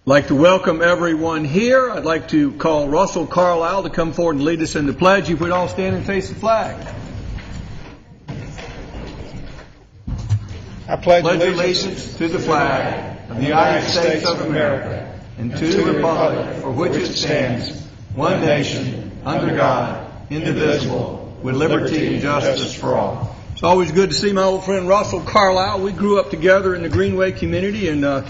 I'd like to welcome everyone here. I'd like to call Russell Carlisle to come forward and lead us in the pledge. If we'd all stand and face the flag. I pledge allegiance to the flag of the United States of America and to the republic for which it stands, one nation, under God, indivisible, with liberty and justice for all. It's always good to see my old friend Russell Carlisle. We grew up together in the Greenway community, and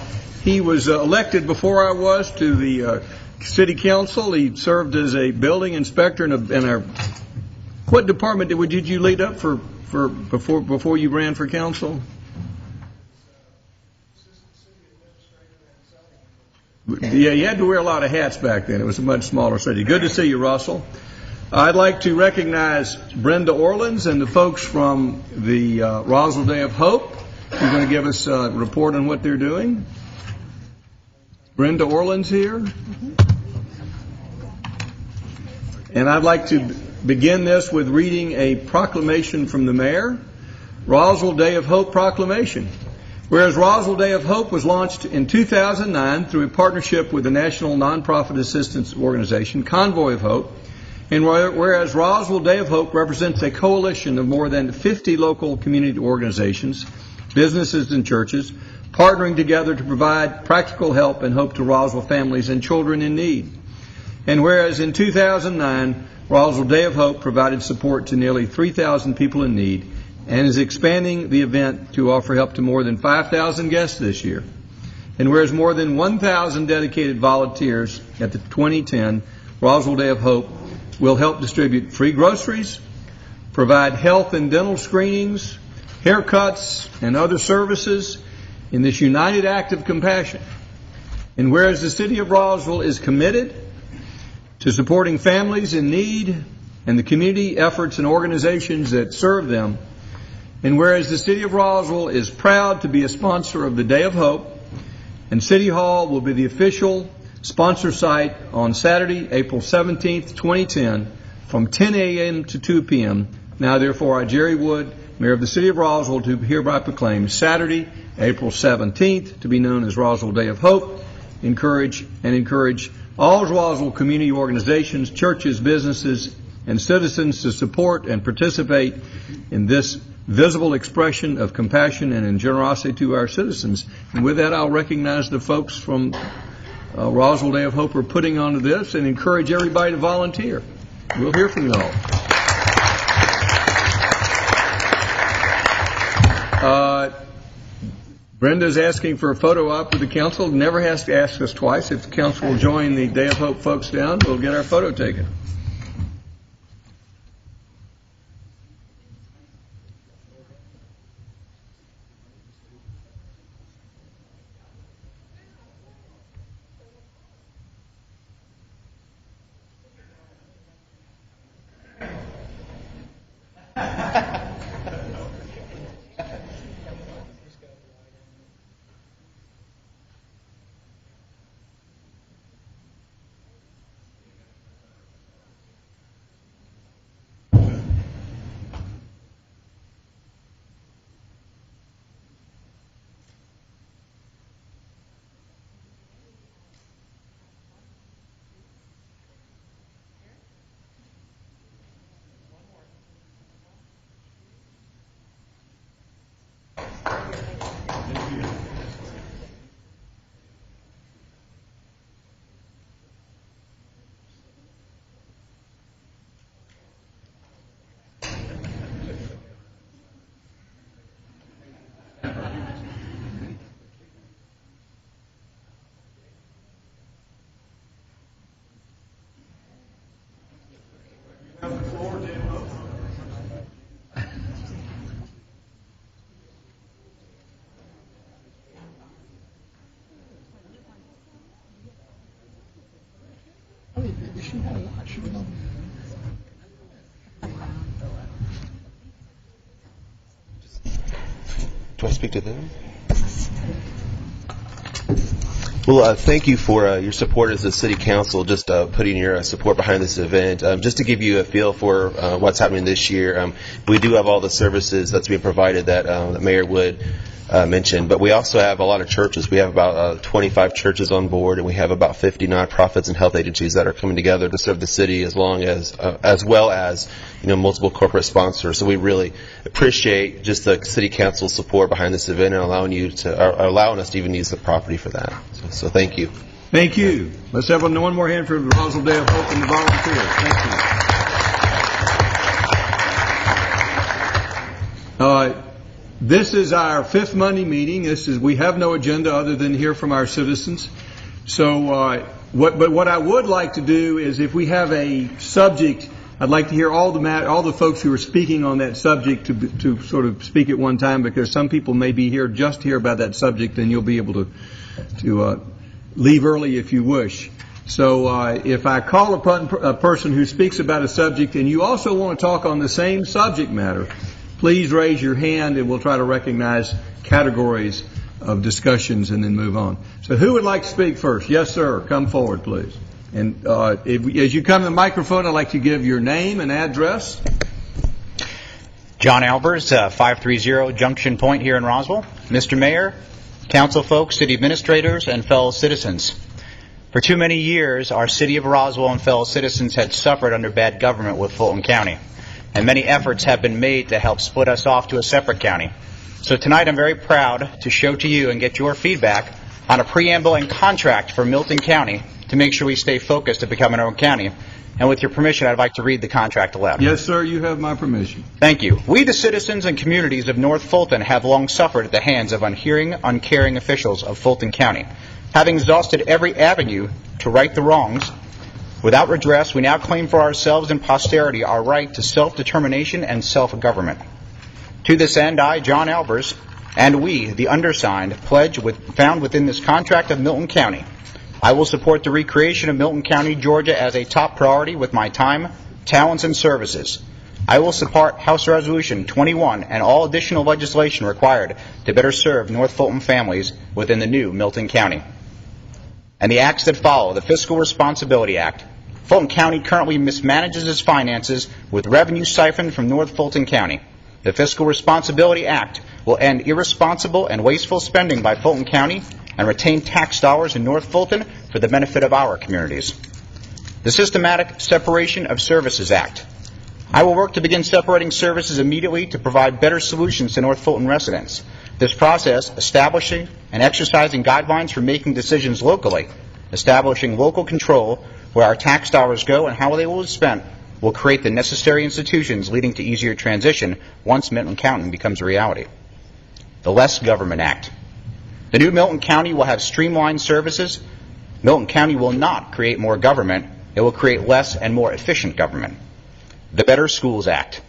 he was elected before I was to the city council. He served as a building inspector in our. What department did you lead up for before you ran for council? Yeah, you had to wear a lot of hats back then. It was a much smaller city. Good to see you, Russell. I'd like to recognize Brenda Orleans and the folks from the Roswell Day of Hope who are going to give us a report on what they're doing. Brenda Orleans here. And I'd like to begin this with reading a proclamation from the mayor. Roswell Day of Hope proclamation. Whereas Roswell Day of Hope was launched in 2009 through a partnership with the national nonprofit assistance organization, Convoy of Hope, and whereas Roswell Day of Hope represents a coalition of more than 50 local community organizations, businesses, and churches partnering together to provide practical help and hope to Roswell families and children in need. And whereas in 2009, Roswell Day of Hope provided support to nearly 3,000 people in need, and is expanding the event to offer help to more than 5,000 guests this year. And whereas more than 1,000 dedicated volunteers at the 2010 Roswell Day of Hope will help distribute free groceries, provide health and dental screenings, haircuts, and other services in this united act of compassion. And whereas the city of Roswell is committed to supporting families in need and the community efforts and organizations that serve them, and whereas the City of Roswell is proud to be a sponsor of the Day of Hope, and City Hall will be the official sponsor site on Saturday, April 17th, 2010, from 10 a.m. to 2 p.m. Now, therefore, I, Jerry Wood, Mayor of the City of Roswell, do hereby proclaim Saturday, April 17th, to be known as Roswell Day of Hope. Encourage all Roswell community organizations, churches, businesses, and citizens to support and participate in this visible expression of compassion and generosity to our citizens. And with that, I'll recognize the folks from Roswell Day of Hope who are putting on this and encourage everybody to volunteer. We'll hear from you all. Brenda's asking for a photo op with the council. Never has to ask us twice. If the council will join the Day of Hope folks down, we'll get our photo taken. Do I speak to them? Well, thank you for your support as a city council, just putting your support behind this event. Just to give you a feel for what's happening this year, we do have all the services that's being provided that Mayor Wood mentioned. But we also have a lot of churches. We have about 25 churches on board, and we have about 50 nonprofits and health agencies that are coming together to serve the city, as well as multiple corporate sponsors. So we really appreciate just the city council's support behind this event and allowing us to even use the property for that. So thank you. Thank you. Let's have one more hand for the Roswell Day of Hope and the volunteers. Thank you. This is our fifth Monday meeting. We have no agenda other than hear from our citizens. So, what I would like to do is, if we have a subject, I'd like to hear all the folks who are speaking on that subject to sort of speak at one time, because some people may be here just to hear about that subject, and you'll be able to leave early if you wish. So, if I call upon a person who speaks about a subject and you also want to talk on the same subject matter, please raise your hand and we'll try to recognize categories of discussions and then move on. So who would like to speak first? Yes, sir. Come forward, please. And as you come to the microphone, I'd like to give your name and address. John Albers, 530 Junction Point here in Roswell. Mr. Mayor, council folks, city administrators, and fellow citizens. For too many years, our city of Roswell and fellow citizens had suffered under bad government with Fulton County, and many efforts have been made to help split us off to a separate county. So tonight I'm very proud to show to you and get your feedback on a preamble and contract for Milton County to make sure we stay focused to becoming our own county. And with your permission, I'd like to read the contract aloud. Yes, sir, you have my permission. Thank you. We, the citizens and communities of North Fulton, have long suffered at the hands of unhearing, uncaring officials of Fulton County. Having exhausted every avenue to right the wrongs, without redress, we now claim for ourselves and posterity our right to self-determination and self-government. To this end, I, John Albers, and we, the undersigned, pledge found within this contract of Milton County. I will support the recreation of Milton County, Georgia as a top priority with my time, talents, and services. I will support House Resolution 21 and all additional legislation required to better serve North Fulton families within the new Milton County. And the acts that follow, the Fiscal Responsibility Act. Fulton County currently mismanages its finances with revenue siphoned from North Fulton County. The Fiscal Responsibility Act will end irresponsible and wasteful spending by Fulton County and retain tax dollars in North Fulton for the benefit of our communities. The Systematic Separation of Services Act. I will work to begin separating services immediately to provide better solutions to North Fulton residents. This process, establishing and exercising guidelines for making decisions locally, establishing local control where our tax dollars go and how they will be spent, will create the necessary institutions leading to easier transition once Milton County becomes a reality. The Less Government Act. The new Milton County will have streamlined services. Milton County will not create more government. It will create less and more efficient government. The Better Schools Act.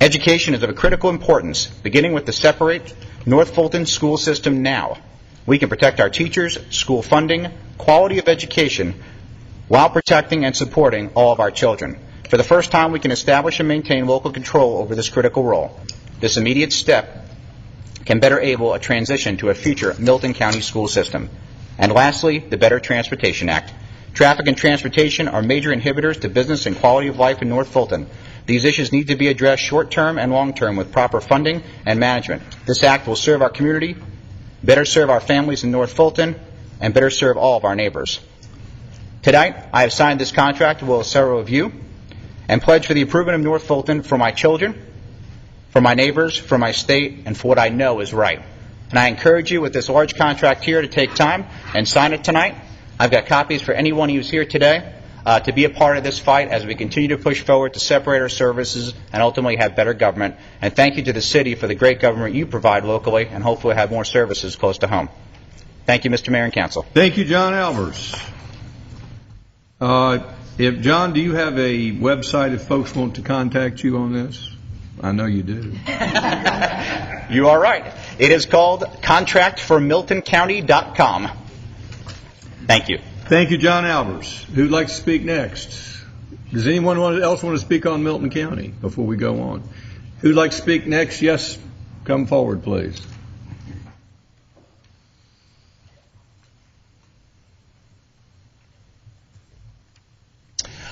Education is of a critical importance, beginning with the separate North Fulton school system now. We can protect our teachers, school funding, quality of education, while protecting and supporting all of our children. For the first time, we can establish and maintain local control over this critical role. This immediate step can better enable a transition to a future Milton County school system. And lastly, the Better Transportation Act. Traffic and transportation are major inhibitors to business and quality of life in North Fulton. These issues need to be addressed short-term and long-term with proper funding and management. This act will serve our community, better serve our families in North Fulton, and better serve all of our neighbors. Tonight, I have signed this contract with several of you and pledge for the improvement of North Fulton for my children, for my neighbors, for my state, and for what I know is right. And I encourage you with this large contract here to take time and sign it tonight. I've got copies for anyone who's here today to be a part of this fight as we continue to push forward to separate our services and ultimately have better government. And thank you to the city for the great government you provide locally and hopefully have more services close to home. Thank you, Mr. Mayor and Council. Thank you, John Albers. John, do you have a website if folks want to contact you on this? I know you do. You are right. It is called contractformiltoncounty.com. Thank you. Thank you, John Albers. Who'd like to speak next? Does anyone else want to speak on Milton County before we go on? Who'd like to speak next? Yes, come forward, please.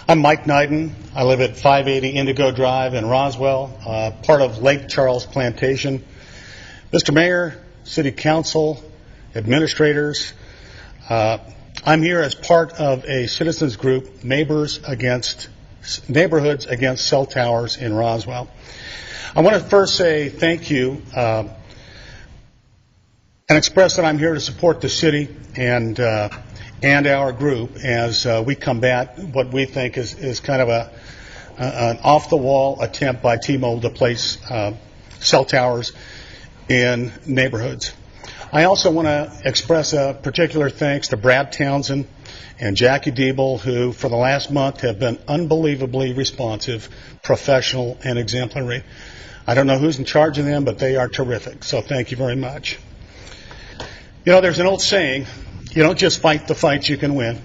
I'm Mike Nyden. I live at 580 Indigo Drive in Roswell, part of Lake Charles Plantation. Mr. Mayor, city council, administrators. I'm here as part of a citizens group, Neighborhoods Against Cell Towers in Roswell. I want to first say thank you and express that I'm here to support the city and our group as we combat what we think is kind of an off-the-wall attempt by T-Mobile to place cell towers in neighborhoods. I also want to express a particular thanks to Brad Townsend and Jackie Diebel, who for the last month have been unbelievably responsive, professional, and exemplary. I don't know who's in charge of them, but they are terrific, so thank you very much. You know, there's an old saying, you don't just fight the fights you can win.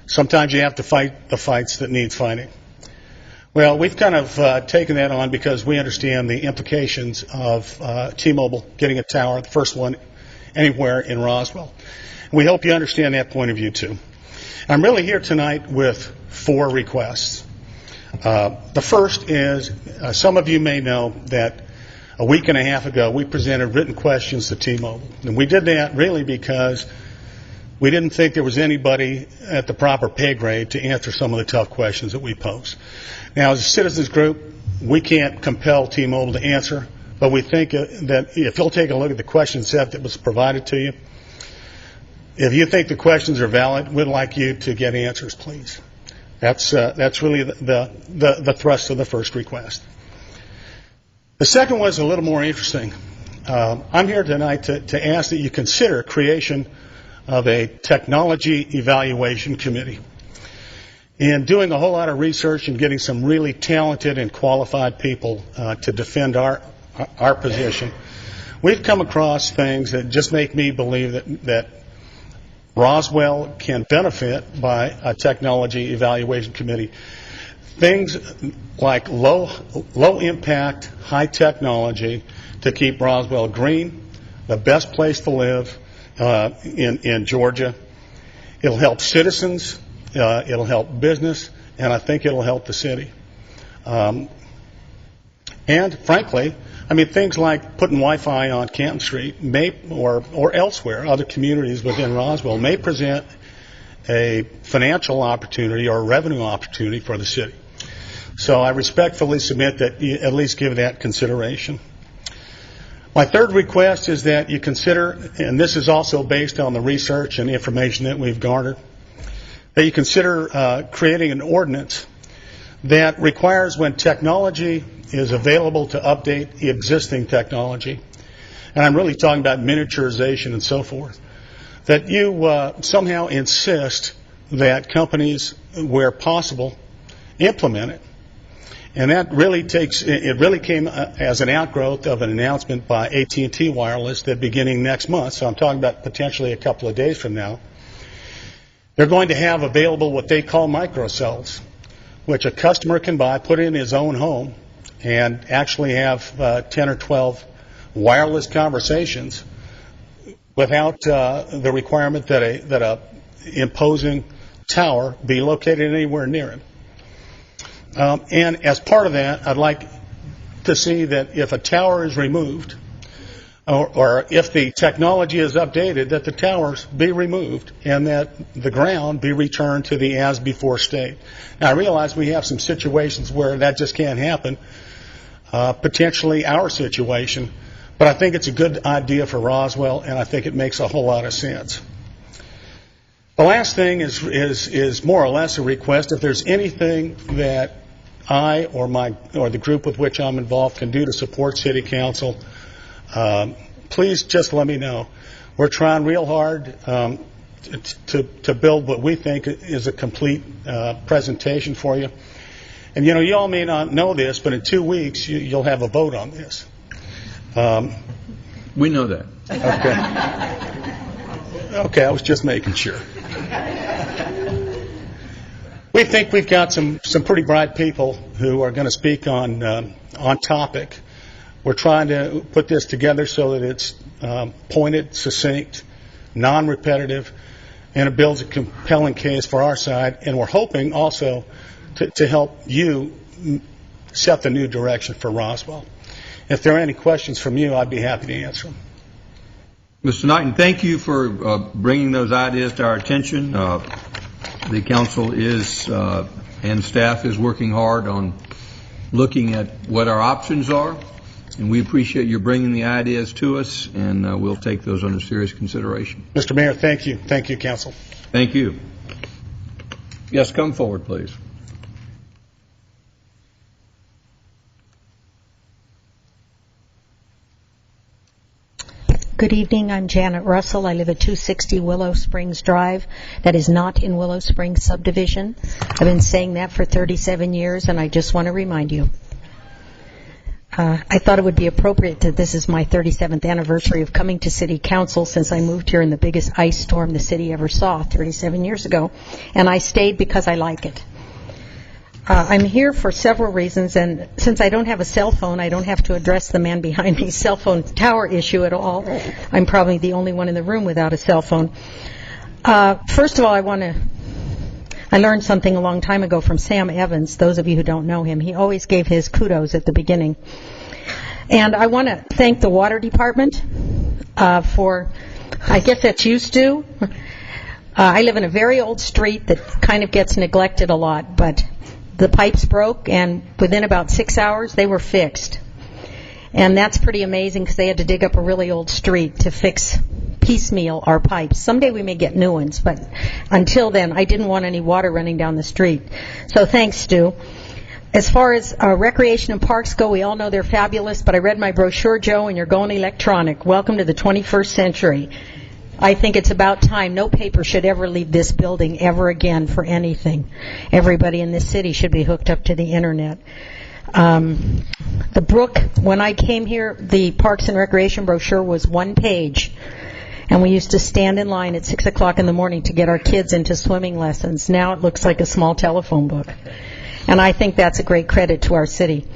Sometimes you have to fight the fights that need fighting. Well, we've kind of taken that on because we understand the implications of T-Mobile getting a tower, the first one anywhere in Roswell. We hope you understand that point of view, too. I'm really here tonight with 4 requests. The first is, some of you may know that a week and a half ago we presented written questions to T-Mobile. And we did that really because we didn't think there was anybody at the proper pay grade to answer some of the tough questions that we posed. Now, as a citizens group, we can't compel T-Mobile to answer, but we think that if you'll take a look at the question set that was provided to you, if you think the questions are valid, we'd like you to get answers, please. That's really the thrust of the first request. The second was a little more interesting. I'm here tonight to ask that you consider creation of a technology evaluation committee. In doing a whole lot of research and getting some really talented and qualified people to defend our position, we've come across things that just make me believe that Roswell can benefit by a technology evaluation committee. Things like low impact, high technology to keep Roswell green, the best place to live in Georgia. It'll help citizens, it'll help business, and I think it'll help the city. And frankly, I mean, things like putting Wi-Fi on Canton Street may, or elsewhere, other communities within Roswell, may present a financial opportunity or a revenue opportunity for the city. So I respectfully submit that you at least give that consideration. My third request is that you consider, and this is also based on the research and information that we've garnered, that you consider creating an ordinance that requires when technology is available to update existing technology, and I'm really talking about miniaturization and so forth, that you somehow insist that companies, where possible, implement it. And that really came as an outgrowth of an announcement by AT&T Wireless that beginning next month, so I'm talking about potentially a couple of days from now, they're going to have available what they call microcells, which a customer can buy, put in his own home, and actually have 10 or 12 wireless conversations without the requirement that a imposing tower be located anywhere near it. And as part of that, I'd like to see that if a tower is removed, or if the technology is updated, that the towers be removed and that the ground be returned to the as-before state. Now, I realize we have some situations where that just can't happen, potentially our situation, but I think it's a good idea for Roswell, and I think it makes a whole lot of sense. The last thing is more or less a request. If there's anything that I or the group with which I'm involved can do to support City Council, please just let me know. We're trying real hard to build what we think is a complete presentation for you. And, you know, you all may not know this, but in 2 weeks you'll have a vote on this. We know that. Okay, I was just making sure. We think we've got some pretty bright people who are going to speak on topic. We're trying to put this together so that it's pointed, succinct, non-repetitive, and it builds a compelling case for our side. And we're hoping also to help you set the new direction for Roswell. If there are any questions from you, I'd be happy to answer them. Mr. Knighton, thank you for bringing those ideas to our attention. The council is and staff is working hard on looking at what our options are, and we appreciate your bringing the ideas to us, and we'll take those under serious consideration. Mr. Mayor, thank you. Thank you, council. Thank you. Yes, come forward, please. Good evening. I'm Janet Russell. I live at 260 Willow Springs Drive. That is not in Willow Springs subdivision. I've been saying that for 37 years, and I just want to remind you. I thought it would be appropriate that this is my 37th anniversary of coming to City Council since I moved here in the biggest ice storm the city ever saw 37 years ago, and I stayed because I like it. I'm here for several reasons, and since I don't have a cell phone, I don't have to address the man behind me's cell phone tower issue at all. I'm probably the only one in the room without a cell phone. First of all, I learned something a long time ago from Sam Evans. Those of you who don't know him, he always gave his kudos at the beginning. And I want to thank the water department for, I guess that's used to. I live in a very old street that kind of gets neglected a lot, but the pipes broke, and within about 6 hours, they were fixed. And that's pretty amazing because they had to dig up a really old street to fix piecemeal our pipes. Someday we may get new ones, but until then, I didn't want any water running down the street. So thanks, Stu. As far as recreation and parks go, we all know they're fabulous, but I read my brochure, Joe, and you're going electronic. Welcome to the 21st century. I think it's about time. No paper should ever leave this building ever again for anything. Everybody in this city should be hooked up to the internet. The brook, when I came here, the Parks and Recreation brochure was 1 page. And we used to stand in line at 6 o'clock in the morning to get our kids into swimming lessons. Now it looks like a small telephone book. And I think that's a great credit to our city.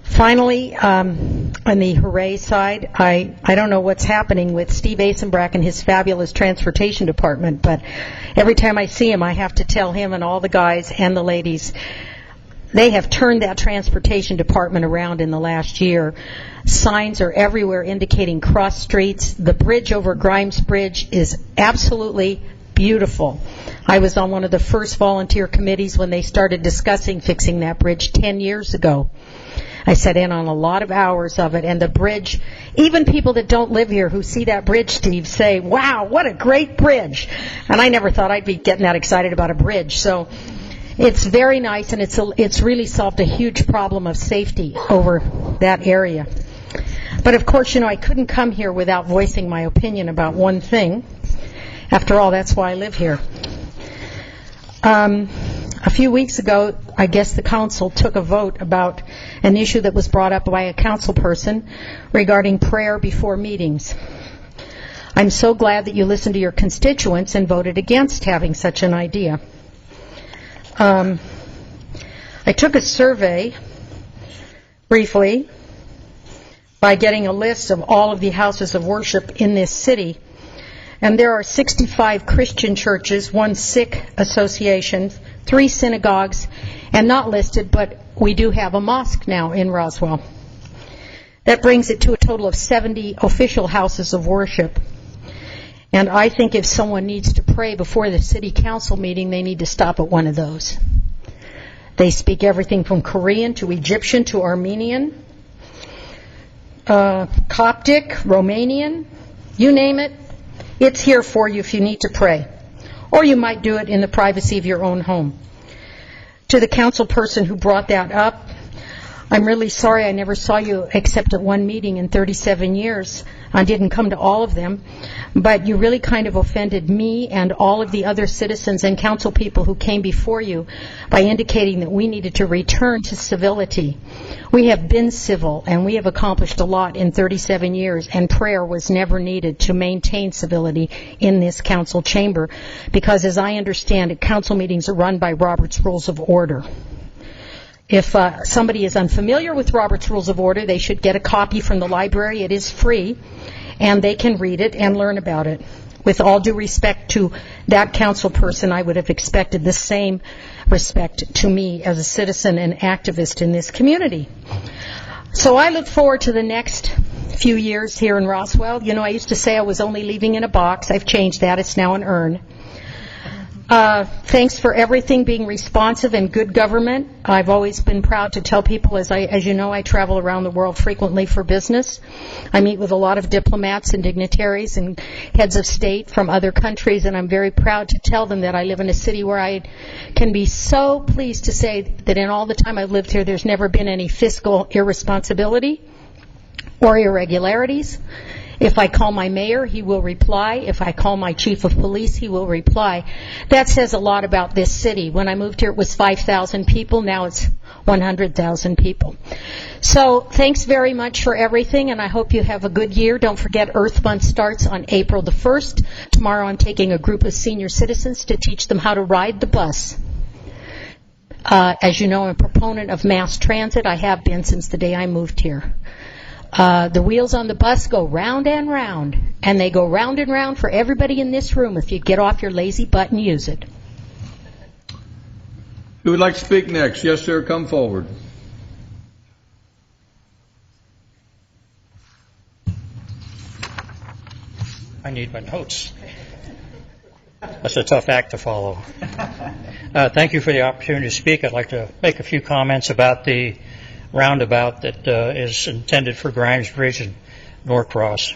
Finally, on the hooray side, I don't know what's happening with Steve Asenbrack and his fabulous transportation department, but every time I see him, I have to tell him and all the guys and the ladies, they have turned that transportation department around in the last year. Signs are everywhere indicating cross streets. The bridge over Grimes Bridge is absolutely beautiful. I was on one of the first volunteer committees when they started discussing fixing that bridge 10 years ago. I sat in on a lot of hours of it, and the bridge, even people that don't live here who see that bridge, Steve, say, wow, what a great bridge. And I never thought I'd be getting that excited about a bridge. So it's very nice, and it's really solved a huge problem of safety over that area. But of course, I couldn't come here without voicing my opinion about one thing. After all, that's why I live here. A few weeks ago, I guess the council took a vote about an issue that was brought up by a council person regarding prayer before meetings. I'm so glad that you listened to your constituents and voted against having such an idea. I took a survey briefly by getting a list of all of the houses of worship in this city. And there are 65 Christian churches, 1 Sikh association, 3 synagogues, and not listed, but we do have a mosque now in Roswell. That brings it to a total of 70 official houses of worship. And I think if someone needs to pray before the city council meeting, they need to stop at one of those. They speak everything from Korean to Egyptian to Armenian, Coptic, Romanian, you name it. It's here for you if you need to pray. Or you might do it in the privacy of your own home. To the council person who brought that up, I'm really sorry I never saw you except at one meeting in 37 years. I didn't come to all of them. But you really kind of offended me and all of the other citizens and council people who came before you by indicating that we needed to return to civility. We have been civil, and we have accomplished a lot in 37 years, and prayer was never needed to maintain civility in this council chamber, because as I understand it, council meetings are run by Robert's Rules of Order. If somebody is unfamiliar with Robert's Rules of Order, they should get a copy from the library. It is free, and they can read it and learn about it. With all due respect to that council person, I would have expected the same respect to me as a citizen and activist in this community. So I look forward to the next few years here in Roswell. You know, I used to say I was only leaving in a box. I've changed that. It's now an urn. Thanks for everything, being responsive and good government. I've always been proud to tell people, as you know, I travel around the world frequently for business. I meet with a lot of diplomats and dignitaries and heads of state from other countries, and I'm very proud to tell them that I live in a city where I can be so pleased to say that in all the time I've lived here, there's never been any fiscal irresponsibility or irregularities. If I call my mayor, he will reply. If I call my chief of police, he will reply. That says a lot about this city. When I moved here, it was 5,000 people. Now it's 100,000 people. So thanks very much for everything, and I hope you have a good year. Don't forget, Earth Month starts on April the 1st. Tomorrow I'm taking a group of senior citizens to teach them how to ride the bus. As you know, I'm a proponent of mass transit. I have been since the day I moved here. The wheels on the bus go round and round, and they go round and round for everybody in this room if you'd get off your lazy butt and use it. Who would like to speak next? Yes, sir, come forward. I need my notes. That's a tough act to follow. Thank you for the opportunity to speak. I'd like to make a few comments about the roundabout that is intended for Grimes Bridge and Norcross.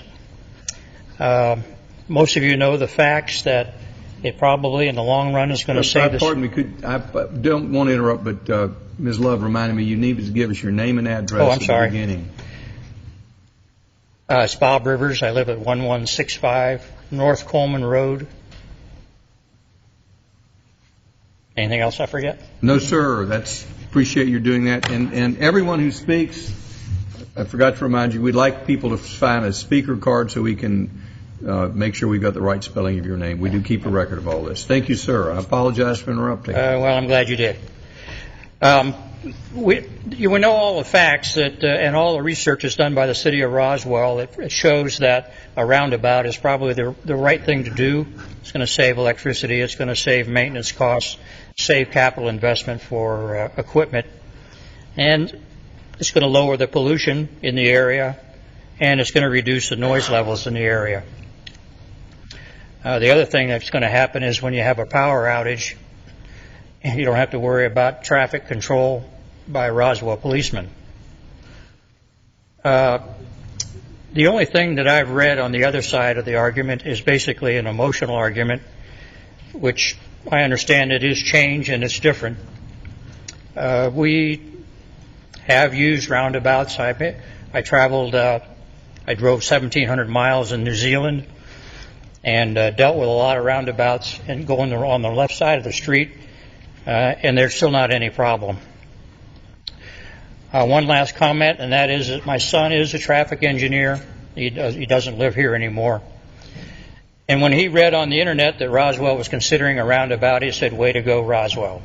Most of you know the facts that it probably in the long run is going to save us. Pardon me, I don't want to interrupt, but Ms. Love reminded me you needed to give us your name and address at the beginning. It's Bob Rivers. I live at 1165 North Coleman Road. Anything else I forget? No, sir. Appreciate you doing that. And everyone who speaks, I forgot to remind you, we'd like people to find a speaker card so we can make sure we've got the right spelling of your name. We do keep a record of all this. Thank you, sir. I apologize for interrupting. Well, I'm glad you did. You know all the facts that, and all the research is done by the city of Roswell. It shows that a roundabout is probably the right thing to do. It's going to save electricity. It's going to save maintenance costs, save capital investment for equipment, and it's going to lower the pollution in the area, and it's going to reduce the noise levels in the area. The other thing that's going to happen is when you have a power outage, you don't have to worry about traffic control by Roswell policemen. The only thing that I've read on the other side of the argument is basically an emotional argument, which I understand it is change and it's different. We have used roundabouts. I drove 1,700 miles in New Zealand and dealt with a lot of roundabouts and going on the left side of the street, and there's still not any problem. One last comment, and that is that my son is a traffic engineer. He doesn't live here anymore. And when he read on the internet that Roswell was considering a roundabout, he said, "Way to go, Roswell."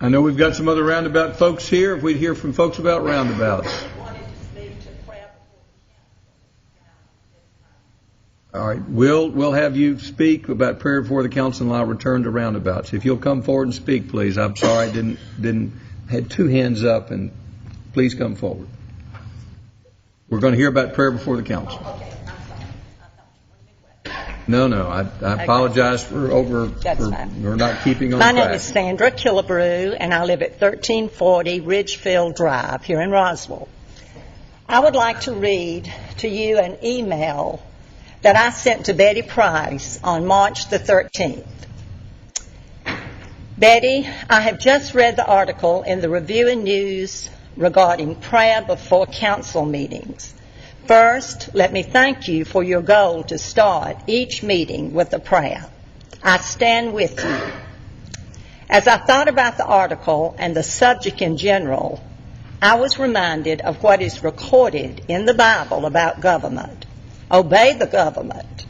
I know we've got some other roundabout folks here. If we'd hear from folks about roundabouts. All right, we'll have you speak about prayer before the council, and I'll return to roundabouts. If you'll come forward and speak, please. I'm sorry I didn't had two hands up, and please come forward. We're going to hear about prayer before the council. No, I apologize for not keeping on track. My name is Sandra Killebrew, and I live at 1340 Ridgefield Drive here in Roswell. I would like to read to you an email that I sent to Betty Price on March the 13th. Betty, I have just read the article in the Review and News regarding prayer before council meetings. First, let me thank you for your goal to start each meeting with a prayer. I stand with you. As I thought about the article and the subject in general, I was reminded of what is recorded in the Bible about government. Obey the government.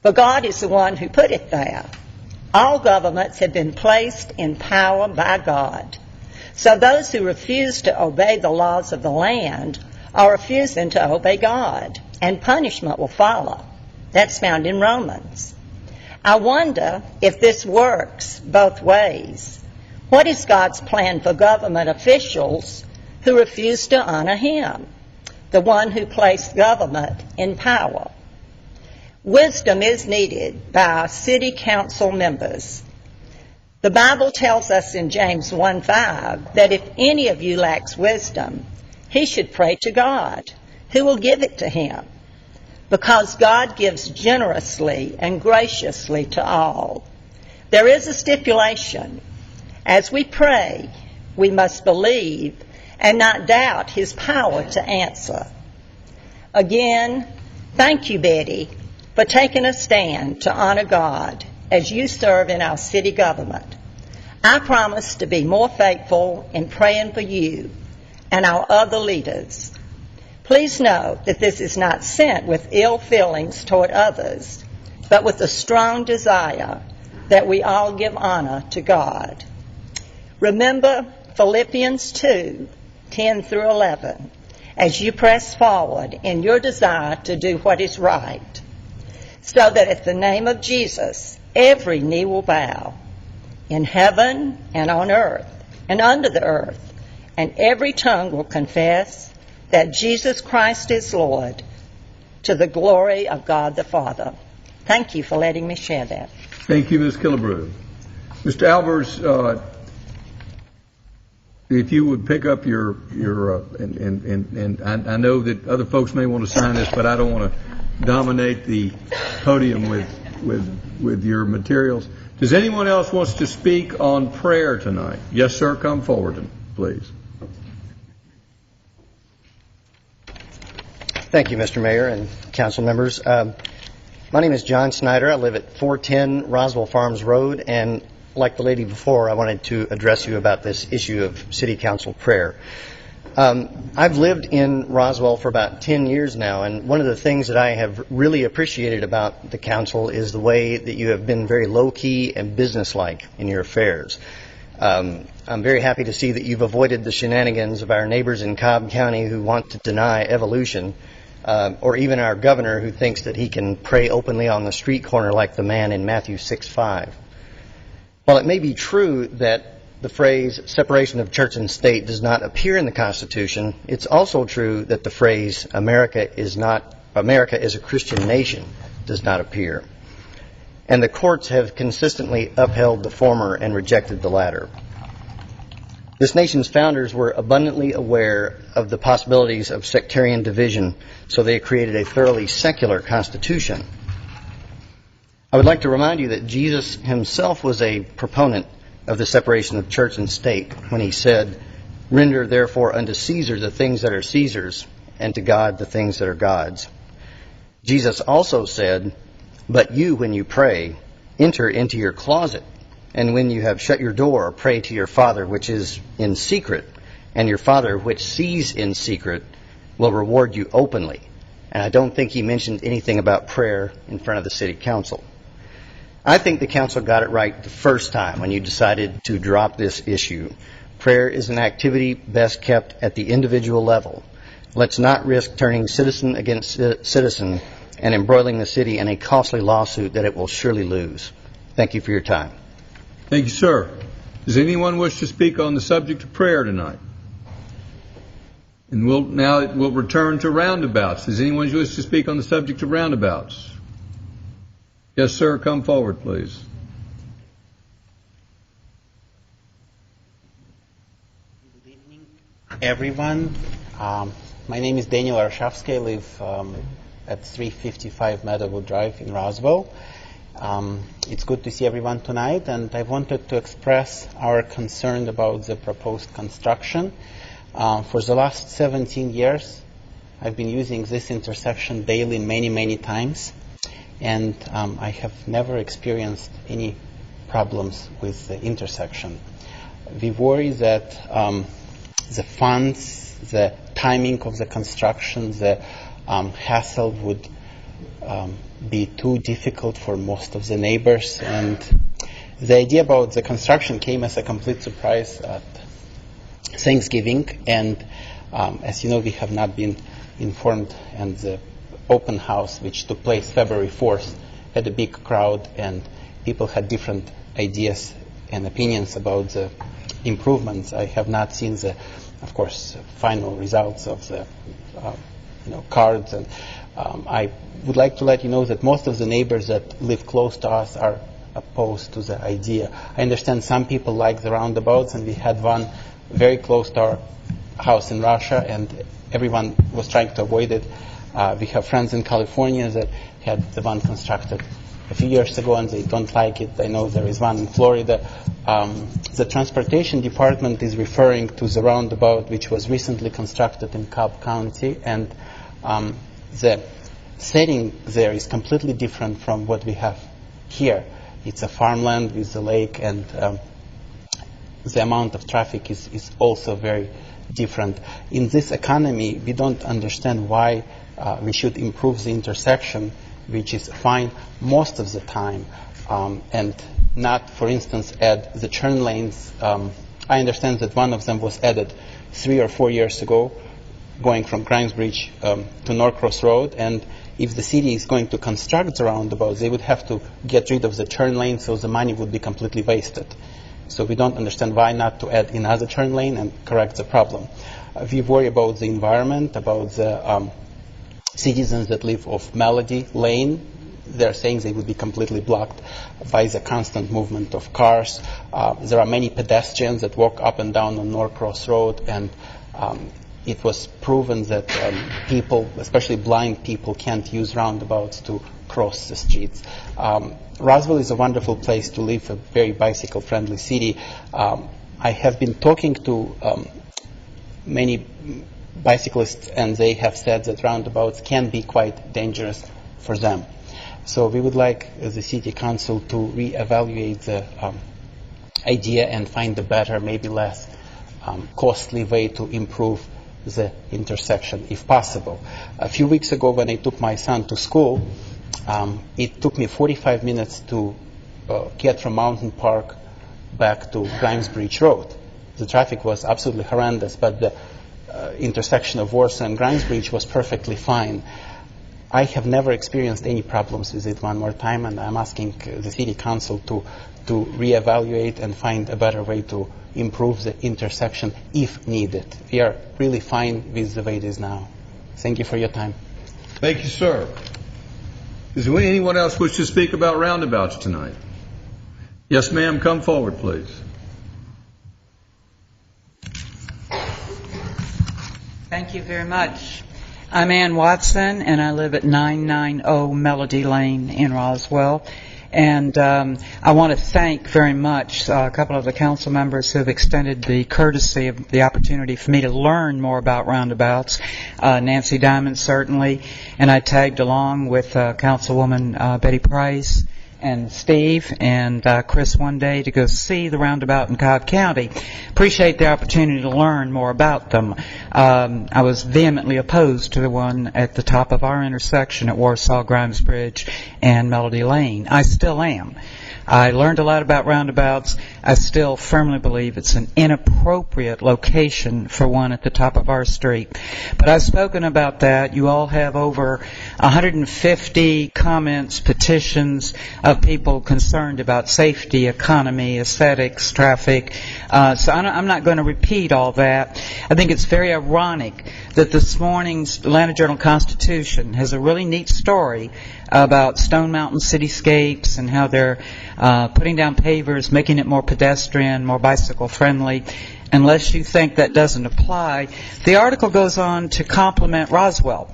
For God is the one who put it there. All governments have been placed in power by God. So those who refuse to obey the laws of the land are refusing to obey God, and punishment will follow. That's found in Romans. I wonder if this works both ways. What is God's plan for government officials who refused to honor him, the one who placed government in power. Wisdom is needed by our city council members. The Bible tells us in James 1:5 that if any of you lacks wisdom, he should pray to God, who will give it to him, because God gives generously and graciously to all. There is a stipulation. As we pray, we must believe and not doubt his power to answer. Again, thank you, Betty, for taking a stand to honor God as you serve in our city government. I promise to be more faithful in praying for you and our other leaders. Please know that this is not sent with ill feelings toward others, but with a strong desire that we all give honor to God. Remember Philippians 2:10 through 11, as you press forward in your desire to do what is right, so that at the name of Jesus, every knee will bow, in heaven and on earth and under the earth, and every tongue will confess that Jesus Christ is Lord, to the glory of God the Father. Thank you for letting me share that. Thank you, Ms. Killebrew. Mr. Albers, if you would pick up your and I know that other folks may want to sign this, but I don't want to dominate the podium with your materials. Does anyone else wants to speak on prayer tonight? Yes, sir. Come forward, please. Thank you, Mr. Mayor and council members. My name is John Snyder. I live at 410 Roswell Farms Road, and like the lady before, I wanted to address you about this issue of city council prayer. I've lived in Roswell for about 10 years now, and one of the things that I have really appreciated about the council is the way that you have been very low-key and businesslike in your affairs. I'm very happy to see that you've avoided the shenanigans of our neighbors in Cobb County who want to deny evolution, or even our governor who thinks that he can pray openly on the street corner like the man in Matthew 6:5. While it may be true that the phrase separation of church and state does not appear in the Constitution, it's also true that the phrase America is a Christian nation does not appear. And the courts have consistently upheld the former and rejected the latter. This nation's founders were abundantly aware of the possibilities of sectarian division, so they created a thoroughly secular constitution. I would like to remind you that Jesus himself was a proponent of the separation of church and state when he said, "Render therefore unto Caesar the things that are Caesar's, and to God the things that are God's." Jesus also said, "But you, when you pray, enter into your closet, and when you have shut your door, pray to your Father which is in secret, and your Father which sees in secret will reward you openly." And I don't think he mentioned anything about prayer in front of the city council. I think the council got it right the first time when you decided to drop this issue. Prayer is an activity best kept at the individual level. Let's not risk turning citizen against citizen and embroiling the city in a costly lawsuit that it will surely lose. Thank you for your time. Thank you, sir. Does anyone wish to speak on the subject of prayer tonight? And we'll return to roundabouts. Does anyone wish to speak on the subject of roundabouts? Yes, sir. Come forward, please. Good evening, everyone. My name is Daniel Arshavsky. I live at 355 Meadowwood Drive in Roswell. It's good to see everyone tonight, and I wanted to express our concern about the proposed construction. For the last 17 years, I've been using this intersection daily many times, and I have never experienced any problems with the intersection. We worry that the funds, the timing of the construction, the hassle would be too difficult for most of the neighbors, and the idea about the construction came as a complete surprise at Thanksgiving, and as you know, we have not been informed, and the open house, which took place February 4th, had a big crowd, and people had different ideas and opinions about the improvements. I have not seen the of course, final results of the cards. And I would like to let you know that most of the neighbors that live close to us are opposed to the idea. I understand some people like the roundabouts, and we had one very close to our house in Russia, and everyone was trying to avoid it. We have friends in California that had the one constructed a few years ago, and they don't like it. I know there is one in Florida. The transportation department is referring to the roundabout which was recently constructed in Cobb County, and the setting there is completely different from what we have here. It's a farmland with the lake, and the amount of traffic is also very different. In this economy, we don't understand why we should improve the intersection, which is fine most of the time, and not, for instance, add the turn lanes. I understand that one of them was added 3 or 4 years ago, going from Grimes Bridge to Norcross Road, and if the city is going to construct the roundabout, they would have to get rid of the turn lane, so the money would be completely wasted. So we don't understand why not to add another turn lane and correct the problem. We worry about the environment, about the citizens that live off Melody Lane. They're saying they would be completely blocked by the constant movement of cars. There are many pedestrians that walk up and down on Norcross Road, and it was proven that people, especially blind people, can't use roundabouts to cross the streets. Roswell is a wonderful place to live, a very bicycle-friendly city. I have been talking to many bicyclists, and they have said that roundabouts can be quite dangerous for them. So we would like the City Council to reevaluate the idea and find a better, maybe less costly way to improve the intersection, if possible. A few weeks ago, when I took my son to school, it took me 45 minutes to get from Mountain Park back to Grimes Bridge Road. The traffic was absolutely horrendous, but the intersection of Warsaw and Grimes Bridge was perfectly fine. I have never experienced any problems with it one more time, and I'm asking the City Council to reevaluate and find a better way to improve the intersection if needed. We are really fine with the way it is now. Thank you for your time. Thank you, sir. Does anyone else wish to speak about roundabouts tonight? Yes, ma'am. Come forward, please. Thank you very much. I'm Ann Watson, and I live at 990 Melody Lane in Roswell. And I want to thank very much a couple of the council members who have extended the courtesy of the opportunity for me to learn more about roundabouts. Nancy Diamond, certainly, and I tagged along with Councilwoman Betty Price and Steve and Chris one day to go see the roundabout in Cobb County. Appreciate the opportunity to learn more about them. I was vehemently opposed to the one at the top of our intersection at Warsaw, Grimes Bridge, and Melody Lane. I still am. I learned a lot about roundabouts. I still firmly believe it's an inappropriate location for one at the top of our street. But I've spoken about that. You all have over 150 comments, petitions of people concerned about safety, economy, aesthetics, traffic. So I'm not going to repeat all that. I think it's very ironic that this morning's Atlanta Journal-Constitution has a really neat story about Stone Mountain cityscapes and how they're putting down pavers, making it more pedestrian, more bicycle-friendly. Unless you think that doesn't apply, the article goes on to compliment Roswell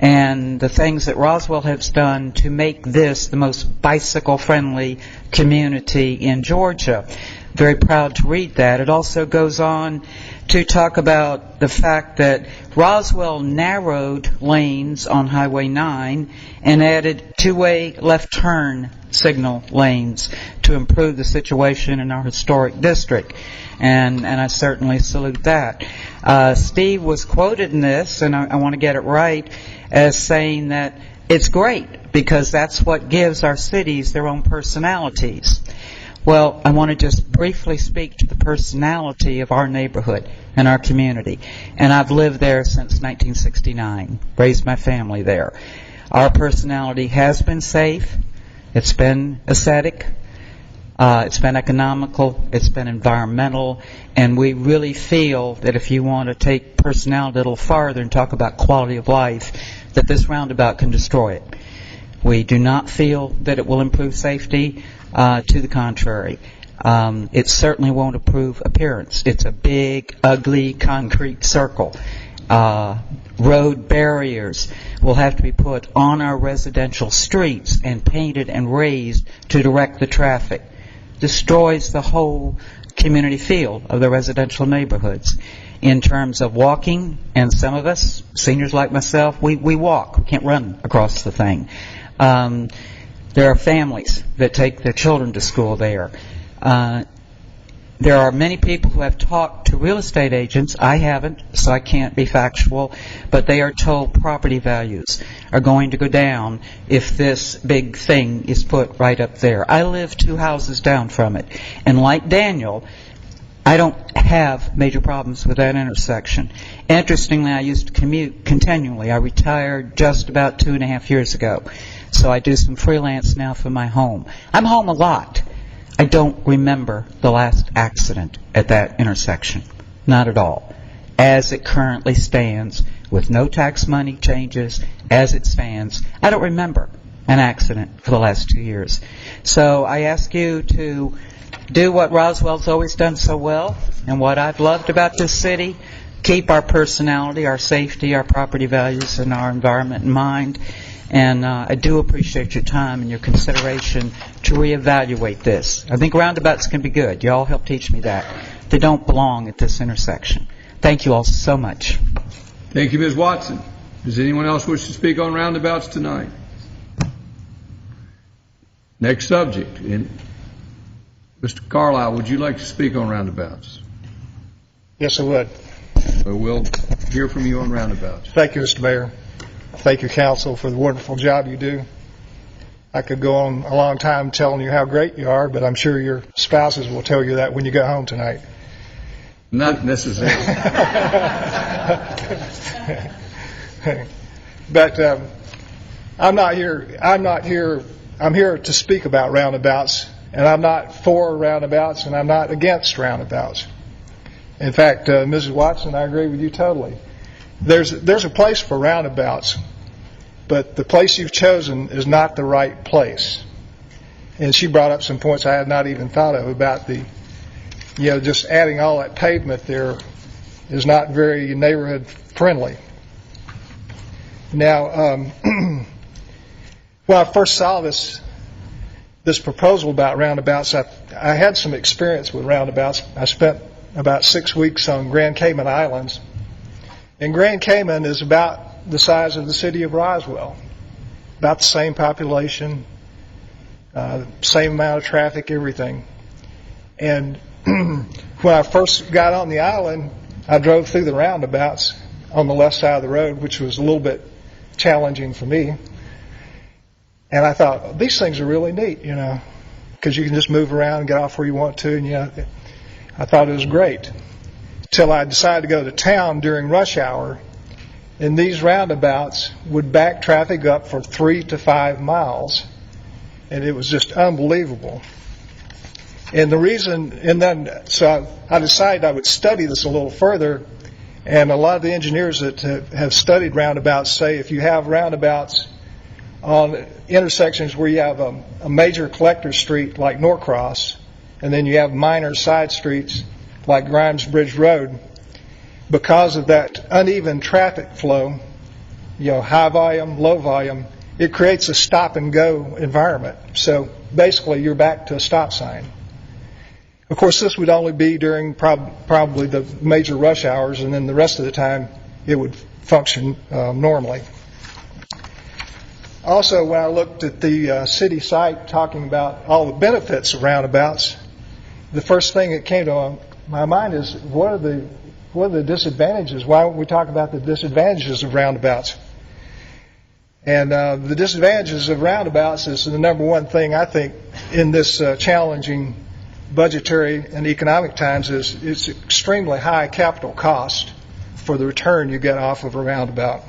and the things that Roswell has done to make this the most bicycle-friendly community in Georgia. Very proud to read that. It also goes on to talk about the fact that Roswell narrowed lanes on Highway 9 and added two-way left turn signal lanes to improve the situation in our historic district. And I certainly salute that. Steve was quoted in this, and I want to get it right, as saying that it's great because that's what gives our cities their own personalities. Well, I want to just briefly speak to the personality of our neighborhood and our community. And I've lived there since 1969, raised my family there. Our personality has been safe. It's been aesthetic. It's been economical, it's been environmental, and we really feel that if you want to take personality a little farther and talk about quality of life, that this roundabout can destroy it. We do not feel that it will improve safety. To the contrary. It certainly won't improve appearance. It's a big, ugly, concrete circle. Road barriers will have to be put on our residential streets and painted and raised to direct the traffic. Destroys the whole community feel of the residential neighborhoods. In terms of walking, and some of us, seniors like myself, we walk. We can't run across the thing. There are families that take their children to school there. There are many people who have talked to real estate agents. I haven't, so I can't be factual, but they are told property values are going to go down if this big thing is put right up there. I live 2 houses down from it, and like Daniel, I don't have major problems with that intersection. Interestingly, I used to commute continually. I retired just about 2.5 years ago, so I do some freelance now from my home. I'm home a lot. I don't remember the last accident at that intersection. Not at all. As it currently stands, with no tax money changes, as it stands, I don't remember an accident for the last 2 years. So I ask you to do what Roswell's always done so well, and what I've loved about this city, keep our personality, our safety, our property values, and our environment in mind. And I do appreciate your time and your consideration to reevaluate this. I think roundabouts can be good. You all helped teach me that. They don't belong at this intersection. Thank you all so much. Thank you, Ms. Watson. Does anyone else wish to speak on roundabouts tonight? Next subject. Mr. Carlisle, would you like to speak on roundabouts? Yes, I would. So we'll hear from you on roundabouts. Thank you, Mr. Mayor. Thank you, Council, for the wonderful job you do. I could go on a long time telling you how great you are, but I'm sure your spouses will tell you that when you go home tonight. Not necessarily. But I'm here to speak about roundabouts, and I'm not for roundabouts, and I'm not against roundabouts. In fact, Mrs. Watson, I agree with you totally. There's a place for roundabouts, but the place you've chosen is not the right place. And she brought up some points I had not even thought of about just adding all that pavement there is not very neighborhood friendly. Now, when I first saw this proposal about roundabouts, I had some experience with roundabouts. I spent about 6 weeks on Grand Cayman Islands. And Grand Cayman is about the size of the city of Roswell, about the same population, same amount of traffic, everything. And when I first got on the island, I drove through the roundabouts on the left side of the road, which was a little bit challenging for me. And I thought, these things are really neat, because you can just move around and get off where you want to. And I thought it was great. Till I decided to go to town during rush hour, and these roundabouts would back traffic up for 3 to 5 miles, and it was just unbelievable. And so I decided I would study this a little further, and a lot of the engineers that have studied roundabouts say if you have roundabouts on intersections where you have a major collector street like Norcross, and then you have minor side streets like Grimes Bridge Road, because of that uneven traffic flow, high volume, low volume, it creates a stop and go environment. So basically you're back to a stop sign. Of course, this would only be during probably the major rush hours, and then the rest of the time it would function normally. Also, when I looked at the city site talking about all the benefits of roundabouts, the first thing that came to my mind is what are the disadvantages? Why don't we talk about the disadvantages of roundabouts? And the disadvantages of roundabouts is the number one thing I think in this challenging budgetary and economic times is it's extremely high capital cost for the return you get off of a roundabout.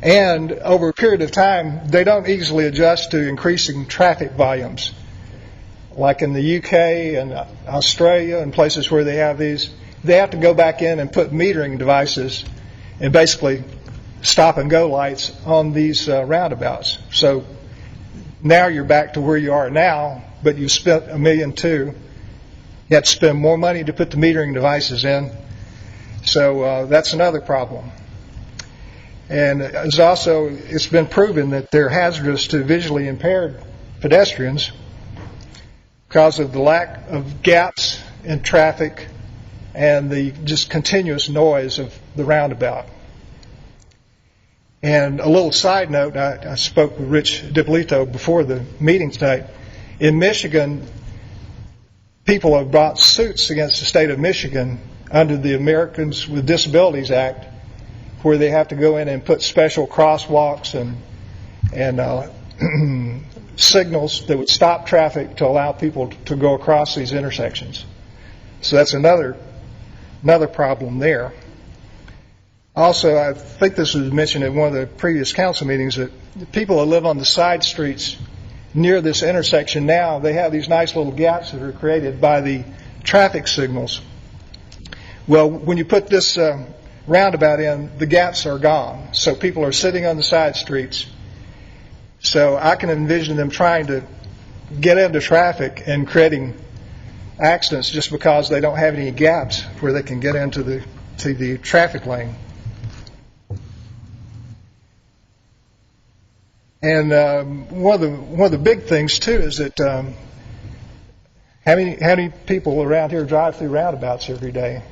And over a period of time, they don't easily adjust to increasing traffic volumes. like in the UK and Australia and places where they have these, they have to go back in and put metering devices and basically stop and go lights on these roundabouts. So now you're back to where you are now, but you spent $1.2 million. You have to spend more money to put the metering devices in. So that's another problem. And it's been proven that they're hazardous to visually impaired pedestrians because of the lack of gaps in traffic and the just continuous noise of the roundabout. And a little side note, I spoke with Rich DiPolito before the meeting tonight. In Michigan, people have brought suits against the state of Michigan under the Americans with Disabilities Act, where they have to go in and put special crosswalks and signals that would stop traffic to allow people to go across these intersections. So that's another problem there. Also, I think this was mentioned at one of the previous council meetings, that the people that live on the side streets near this intersection now, they have these nice little gaps that are created by the traffic signals. Well, when you put this roundabout in, the gaps are gone. So people are sitting on the side streets. So I can envision them trying to get into traffic and creating accidents just because they don't have any gaps where they can get into the traffic lane. And one of the big things too is that how many people around here drive through roundabouts every day?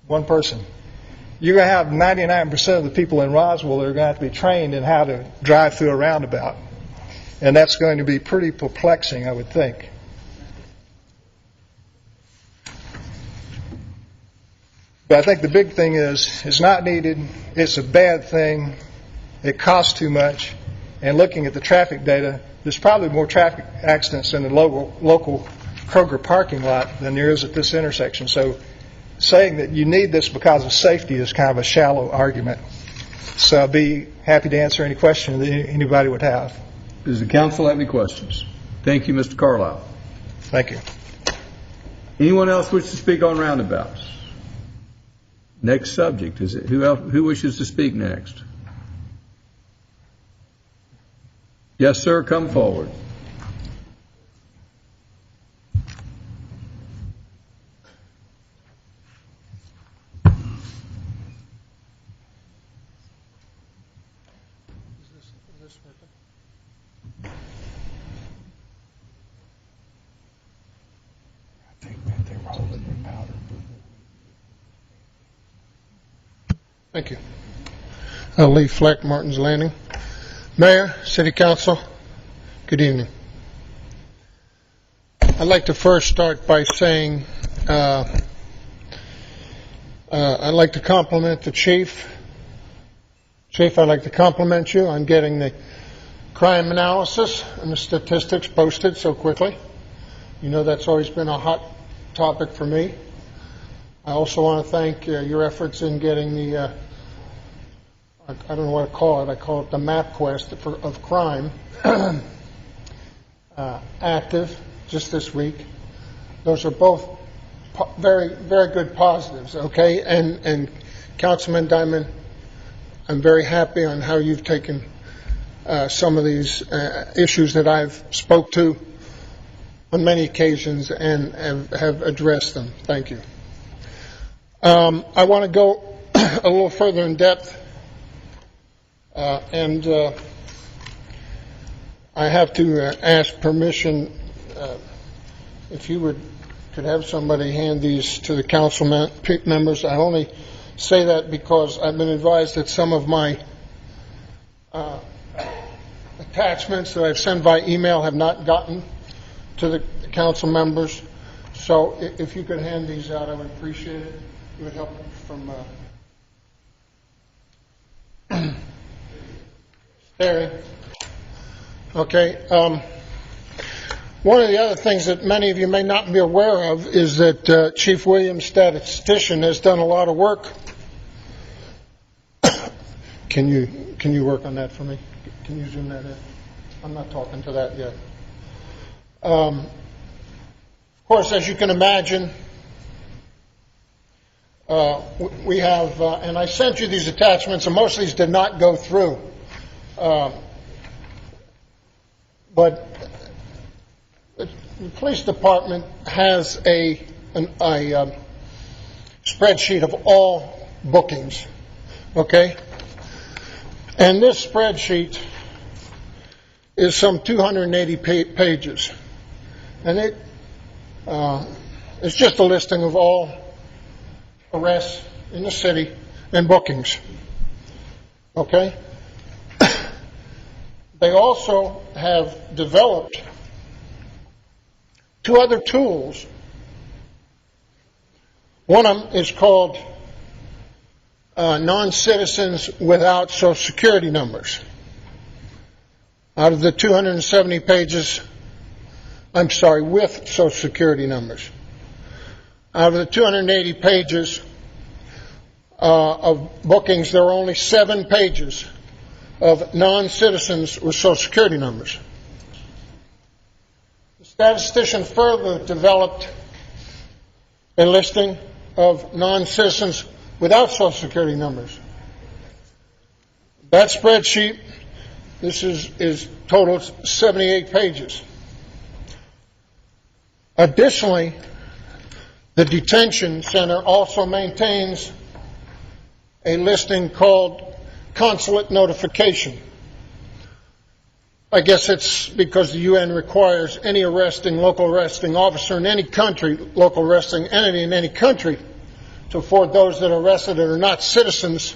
One person. You're going to have 99% of the people in Roswell that are going to have to be trained in how to drive through a roundabout. And that's going to be pretty perplexing, I would think. But I think the big thing is, it's not needed, it's a bad thing, it costs too much, and looking at the traffic data, there's probably more traffic accidents in the local Kroger parking lot than there is at this intersection. So saying that you need this because of safety is kind of a shallow argument. So I'll be happy to answer any question that anybody would have. Does the council have any questions? Thank you, Mr. Carlisle. Thank you. Anyone else wish to speak on roundabouts? Next subject. Is it who wishes to speak next? Yes, sir. Come forward. Thank you. Lee Fleck, Martin's Landing. Mayor, City Council, good evening. I'd like to first start by saying I'd like to compliment the Chief. Chief, I'd like to compliment you on getting the crime analysis and the statistics posted so quickly. You know that's always been a hot topic for me. I also want to thank your efforts in getting the, I don't know what to call it, I call it the MapQuest of crime, active just this week. Those are both very, very good positives, okay? And Councilman Diamond, I'm very happy on how you've taken some of these issues that I've spoke to on many occasions and have addressed them. Thank you. I want to go a little further in depth, and I have to ask permission if you could have somebody hand these to the council members. I only say that because I've been advised that some of my attachments that I've sent by email have not gotten to the council members. So if you could hand these out, I would appreciate it. It would help from staring. Okay. One of the other things that many of you may not be aware of is that Chief Williams, statistician, has done a lot of work. Can you work on that for me? Can you zoom that in? I'm not talking to that yet. Of course, as you can imagine, we have, and I sent you these attachments, and most of these did not go through. But the police department has a spreadsheet of all bookings, okay? And this spreadsheet is some 280 pages. And it's just a listing of all arrests in the city and bookings, okay? They also have developed two other tools. One of them is called non-citizens without Social Security numbers. Out of the 270 pages, with Social Security numbers. Out of the 280 pages of bookings, there are only 7 pages of non-citizens with Social Security numbers. The statistician further developed a listing of non-citizens without Social Security numbers. That spreadsheet, this is totals 78 pages. Additionally, the detention center also maintains a listing called consulate notification. I guess it's because the UN requires any local arresting officer in any country, local arresting entity in any country, to afford those that are arrested that are not citizens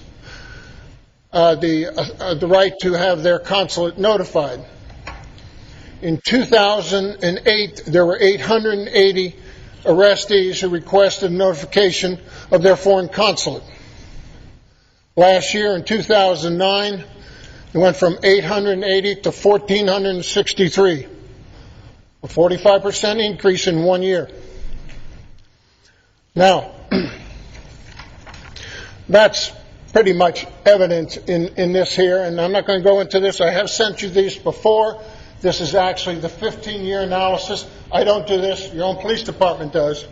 the right to have their consulate notified. In 2008, there were 880 arrestees who requested notification of their foreign consulate. Last year, in 2009, it went from 880 to 1,463, a 45% increase in 1 year. Now, that's pretty much evident in this here, and I'm not going to go into this. I have sent you these before. This is actually the 15-year analysis. I don't do this. Your own police department does.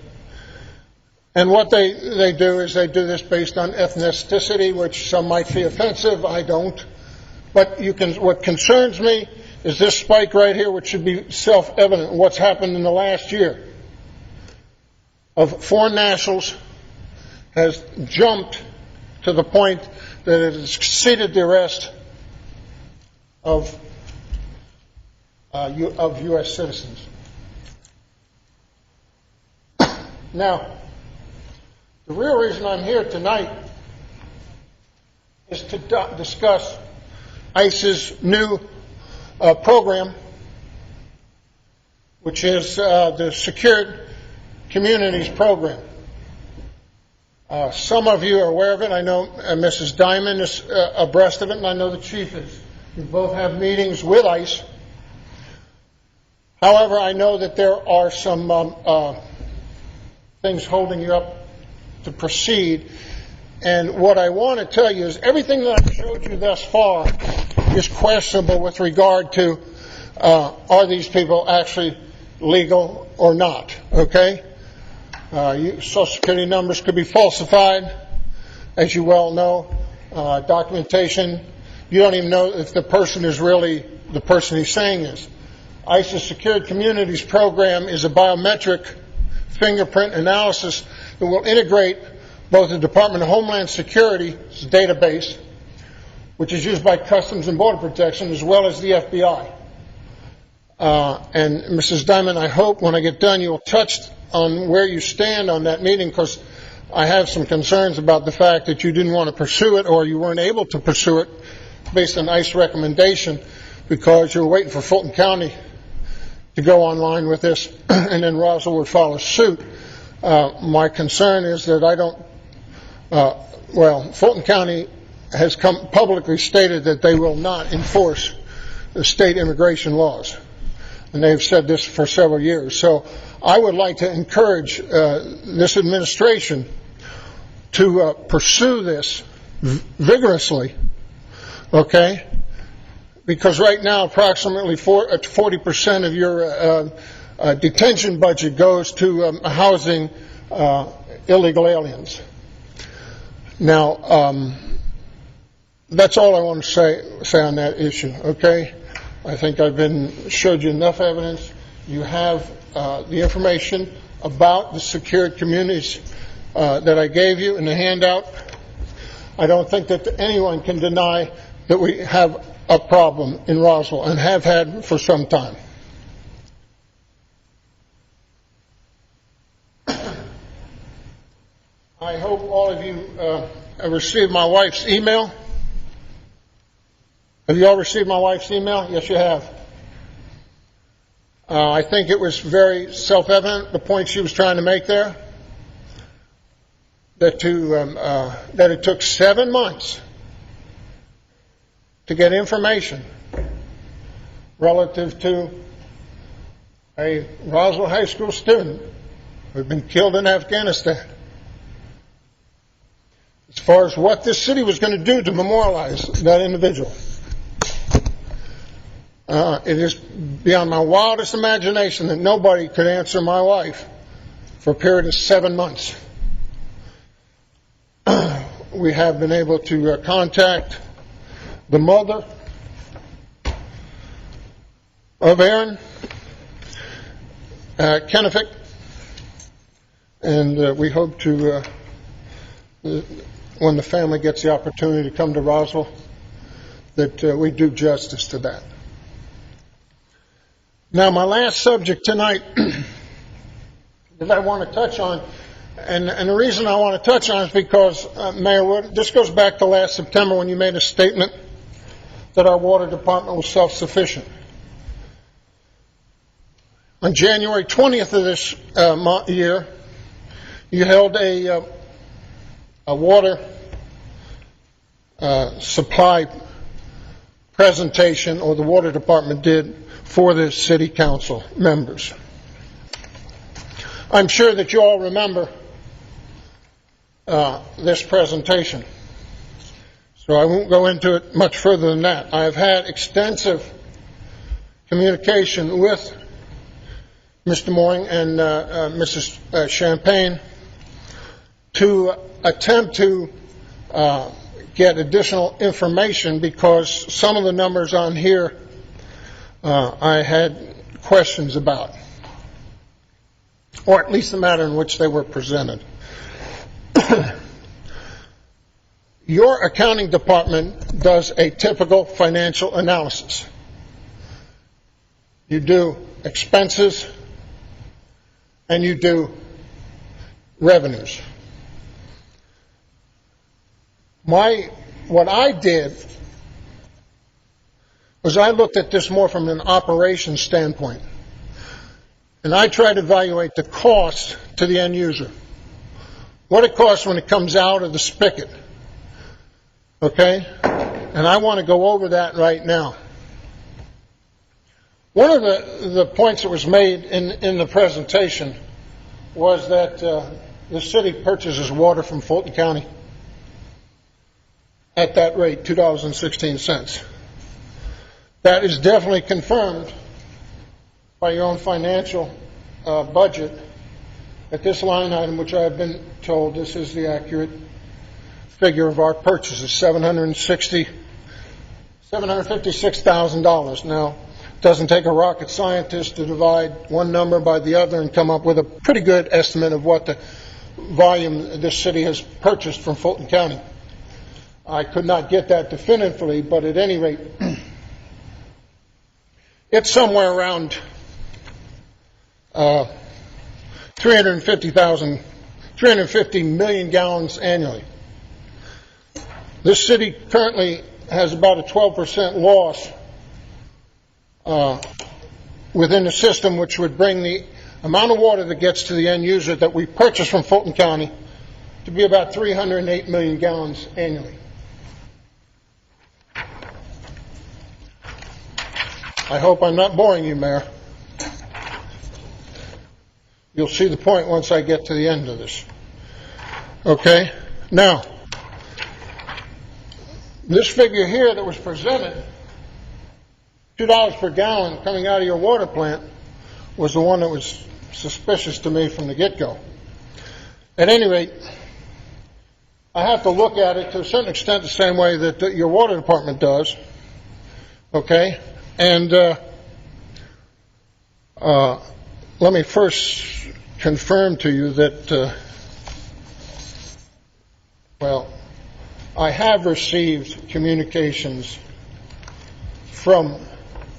And what they do is they do this based on ethnicity, which some might feel offensive. I don't. But what concerns me is this spike right here, which should be self-evident, what's happened in the last year. Of foreign nationals has jumped to the point that it has exceeded the arrest of U.S. citizens. Now, the real reason I'm here tonight is to discuss ICE's new program, which is the Secured Communities Program. Some of you are aware of it. I know Mrs. Diamond is abreast of it, and I know the Chief is. We both have meetings with ICE. However, I know that there are some things holding you up to proceed. And what I want to tell you is everything that I've showed you thus far is questionable with regard to are these people actually legal or not, okay? Social Security numbers could be falsified, as you well know. Documentation, you don't even know if the person is really the person he's saying is. ICE's Secured Communities Program is a biometric fingerprint analysis that will integrate both the Department of Homeland Security's database, which is used by Customs and Border Protection, as well as the FBI. And Mrs. Diamond, I hope when I get done you'll touch on where you stand on that meeting, because I have some concerns about the fact that you didn't want to pursue it, or you weren't able to pursue it based on ICE recommendation, because you were waiting for Fulton County to go online with this, and then Roswell would follow suit. My concern is that I don't, Fulton County has publicly stated that they will not enforce the state immigration laws. And they've said this for several years. So I would like to encourage this administration to pursue this vigorously, okay? Because right now approximately 40% of your detention budget goes to housing illegal aliens. Now, that's all I want to say on that issue, okay? I think I've showed you enough evidence. You have the information about the secured communities that I gave you in the handout. I don't think that anyone can deny that we have a problem in Roswell and have had for some time. I hope all of you have received my wife's email. Have you all received my wife's email? Yes, you have. I think it was very self-evident, the point she was trying to make there, that it took 7 months to get information relative to a Roswell High School student who had been killed in Afghanistan. As far as what this city was going to do to memorialize that individual. It is beyond my wildest imagination that nobody could answer my wife for a period of 7 months. We have been able to contact the mother of Aaron Kennefic, and we hope to, when the family gets the opportunity to come to Roswell, that we do justice to that. Now, my last subject tonight that I want to touch on, and the reason I want to touch on is because, Mayor Wood, this goes back to last September when you made a statement that our water department was self-sufficient. On January 20th of this year, you held a water supply presentation, or the water department did, for the city council members. I'm sure that you all remember this presentation, so I won't go into it much further than that. I've had extensive communication with Mr. Mooring and Mrs. Champagne to attempt to get additional information, because some of the numbers on here I had questions about, or at least the manner in which they were presented. Your accounting department does a typical financial analysis. You do expenses and you do revenues. What I did was I looked at this more from an operations standpoint, and I tried to evaluate the cost to the end user. What it costs when it comes out of the spigot. Okay? And I want to go over that right now. One of the points that was made in the presentation was that the city purchases water from Fulton County at that rate, $2.16. That is definitely confirmed by your own financial budget at this line item, which I have been told this is the accurate figure of our purchases, $756,000. Now, it doesn't take a rocket scientist to divide one number by the other and come up with a pretty good estimate of what the volume this city has purchased from Fulton County. I could not get that definitively, but at any rate, it's somewhere around 350 million gallons annually. This city currently has about a 12% loss within the system, which would bring the amount of water that gets to the end user that we purchase from Fulton County to be about 308 million gallons annually. I hope I'm not boring you, Mayor. You'll see the point once I get to the end of this. Okay? Now, this figure here that was presented, $2 per gallon coming out of your water plant, was the one that was suspicious to me from the get-go. At any rate, I have to look at it to a certain extent the same way that your water department does. Okay? And let me first confirm to you that, I have received communications from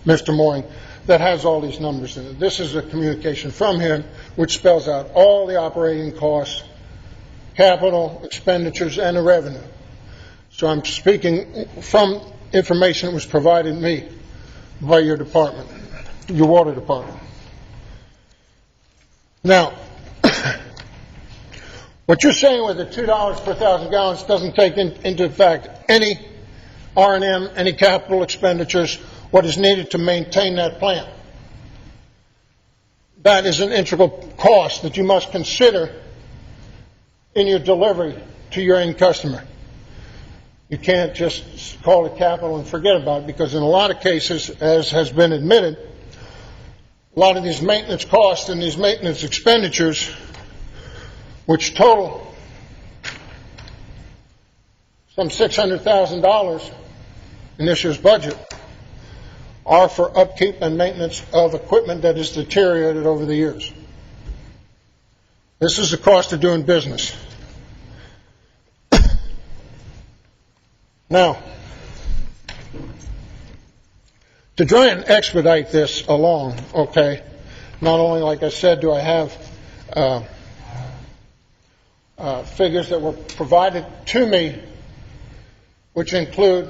Mr. Mooring that has all these numbers in it. This is a communication from him which spells out all the operating costs, capital expenditures, and the revenue. So I'm speaking from information that was provided me by your department, your water department. Now, what you're saying with the $2 per 1,000 gallons doesn't take into fact any R&M, any capital expenditures, what is needed to maintain that plant. That is an integral cost that you must consider in your delivery to your end customer. You can't just call it capital and forget about it, because in a lot of cases, as has been admitted, a lot of these maintenance costs and these maintenance expenditures, which total some $600,000 in this year's budget, are for upkeep and maintenance of equipment that is deteriorated over the years. This is the cost of doing business. Now, to try and expedite this along, okay, not only, like I said, do I have figures that were provided to me, which include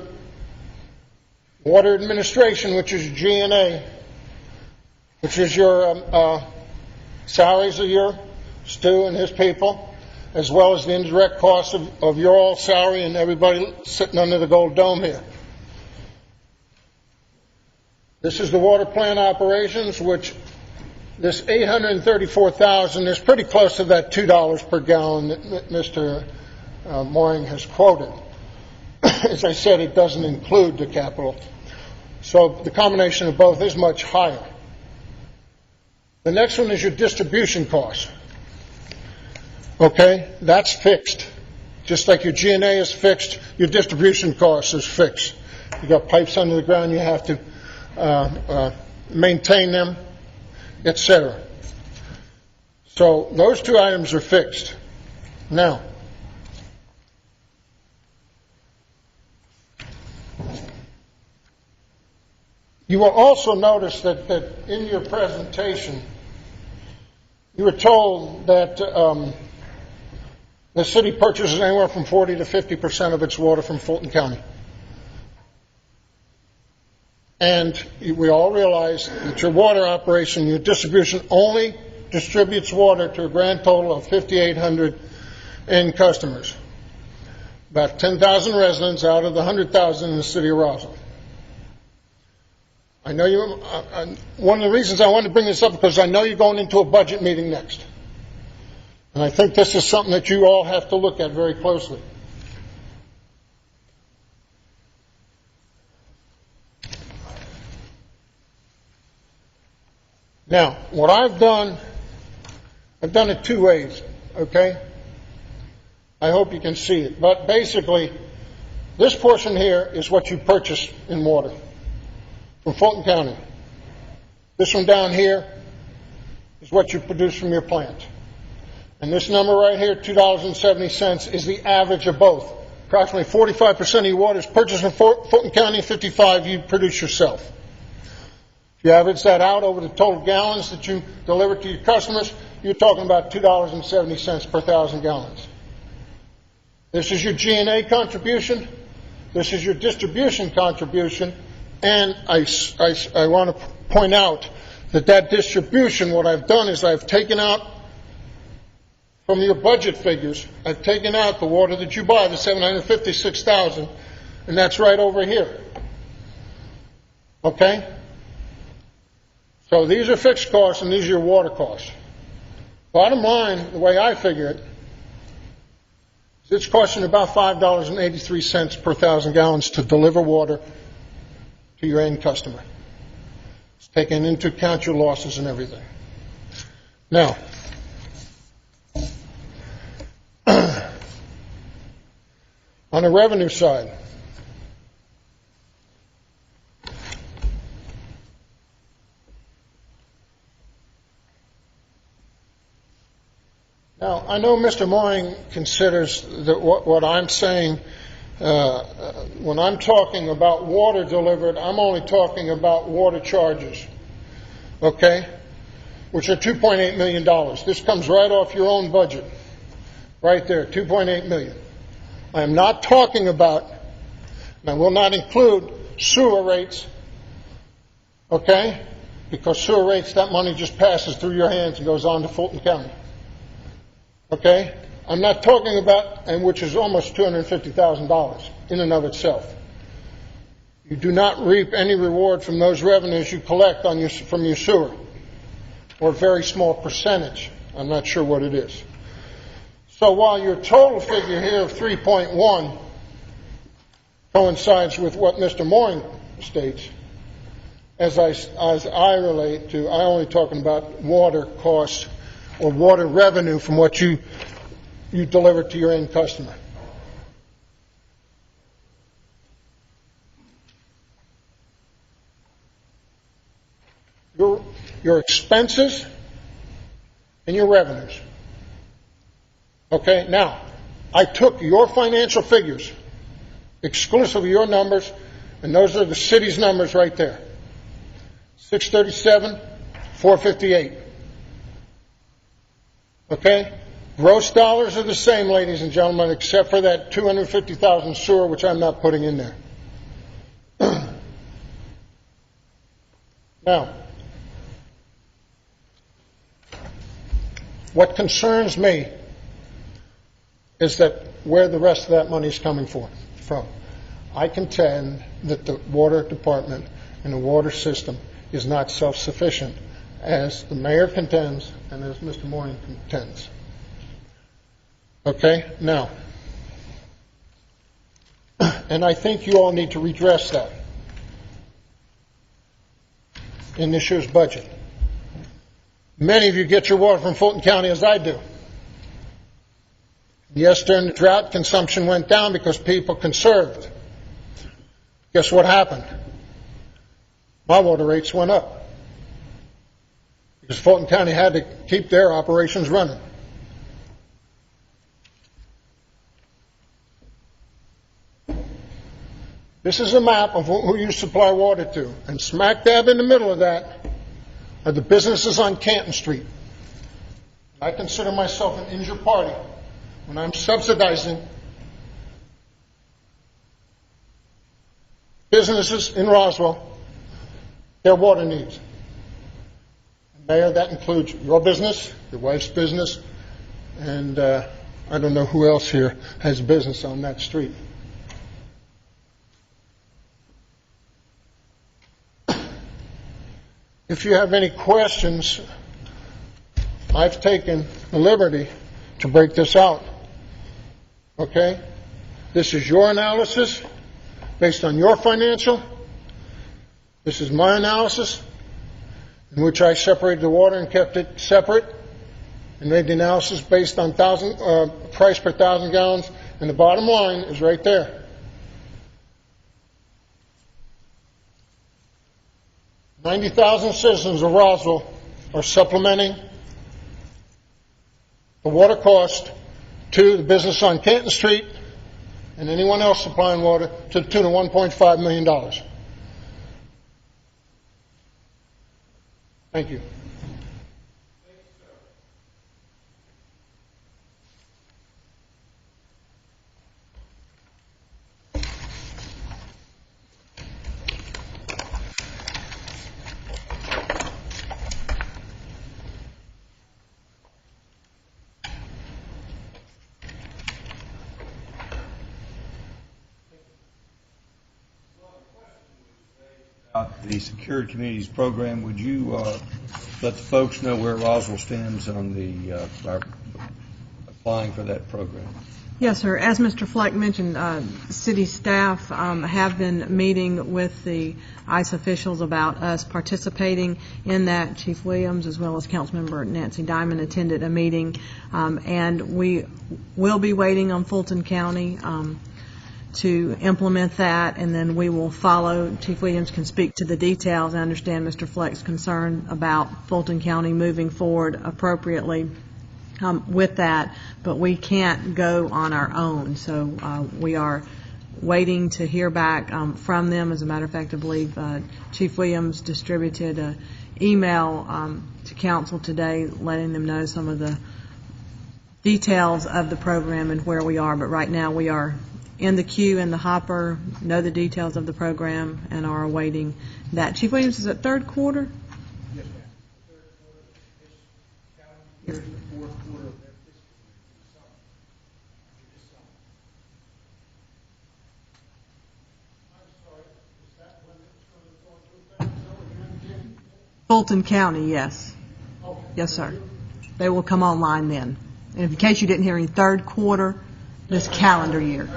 water administration, which is G&A, which is your salaries of your Stu and his people, as well as the indirect costs of your all salary and everybody sitting under the gold dome here. This is the water plant operations, which this $834,000 is pretty close to that $2 per gallon that Mr. Mooring has quoted. As I said, it doesn't include the capital. So the combination of both is much higher. The next one is your distribution costs. Okay, that's fixed. Just like your G&A is fixed, your distribution cost is fixed. You got pipes under the ground, you have to maintain them, etc. So those two items are fixed. Now, you will also notice that in your presentation, you were told that the city purchases anywhere from 40 to 50% of its water from Fulton County. And we all realize that your water operation, your distribution only distributes water to a grand total of 5,800 end customers. About 10,000 residents out of the 100,000 in the city of Roswell. I know you. One of the reasons I wanted to bring this up is because I know you're going into a budget meeting next. And I think this is something that you all have to look at very closely. Now, what I've done it two ways, okay? I hope you can see it. But basically, this portion here is what you purchase in water from Fulton County. This one down here is what you produce from your plant. And this number right here, $2.70, is the average of both. Approximately 45% of your water is purchased from Fulton County, and 55% you produce yourself. If you average that out over the total gallons that you deliver to your customers, you're talking about $2.70 per 1,000 gallons. This is your G&A contribution. This is your distribution contribution. And I want to point out that distribution, what I've done is I've taken out from your budget figures, I've taken out the water that you buy, the $756,000, and that's right over here. Okay? So these are fixed costs and these are your water costs. Bottom line, the way I figure it, is it's costing about $5.83 per 1,000 gallons to deliver water to your end customer. It's taking into account your losses and everything. Now, on the revenue side, now, I know Mr. Mooring considers that what I'm saying, when I'm talking about water delivered, I'm only talking about water charges, okay, which are $2.8 million. This comes right off your own budget, right there, $2.8 million. I am not talking about, and I will not include sewer rates, okay, because sewer rates, that money just passes through your hands and goes on to Fulton County. Okay? I'm not talking about, and which is almost $250,000 in and of itself. You do not reap any reward from those revenues you collect from your sewer, or a very small percentage. I'm not sure what it is. So while your total figure here of 3.1 coincides with what Mr. Mooring states, as I relate to, I'm only talking about water costs or water revenue from what you deliver to your end customer. Your expenses and your revenues. Okay, now, I took your financial figures, exclusively your numbers, and those are the city's numbers right there. 637, 458. Okay? Gross dollars are the same, ladies and gentlemen, except for that $250,000 sewer, which I'm not putting in there. Now, what concerns me is that where the rest of that money is coming from. I contend that the water department and the water system is not self-sufficient, as the mayor contends and as Mr. Mooring contends. Okay? Now, and I think you all need to redress that in this year's budget. Many of you get your water from Fulton County, as I do. Yes, during the drought, consumption went down because people conserved. Guess what happened? My water rates went up because Fulton County had to keep their operations running. This is a map of who you supply water to, and smack dab in the middle of that are the businesses on Canton Street. I consider myself an injured party when I'm subsidizing businesses in Roswell, their water needs. And Mayor, that includes your business, your wife's business, and I don't know who else here has business on that street. If you have any questions, I've taken the liberty to break this out. Okay? This is your analysis based on your financial. This is my analysis in which I separated the water and kept it separate and made the analysis based on price per 1,000 gallons. And the bottom line is right there. 90,000 citizens of Roswell are supplementing the water cost to the business on Canton Street and anyone else supplying water to the tune of $1.5 million. Thank you. The Secured Communities Program, would you let the folks know where Roswell stands on the applying for that program? Yes, sir. As Mr. Fleck mentioned, city staff have been meeting with the ICE officials about us participating in that. Chief Williams, as well as Councilmember Nancy Diamond, attended a meeting, and we will be waiting on Fulton County to implement that, and then we will follow. Chief Williams can speak to the details. I understand Mr. Fleck's concern about Fulton County moving forward appropriately with that, but we can't go on our own. So we are waiting to hear back from them. As a matter of fact, I believe Chief Williams distributed an email to council today letting them know some of the details of the program and where we are. But right now we are in the queue, in the hopper, know the details of the program, and are awaiting that. Chief Williams, is it third quarter? Yes, ma'am. The third quarter of this calendar year is the fourth quarter of their fiscal year, this summer. I'm sorry, is that when it's going to go into effect? So again, Fulton County, yes. okay. Yes, sir. They will come online then. And in case you didn't hear any, third quarter this calendar year.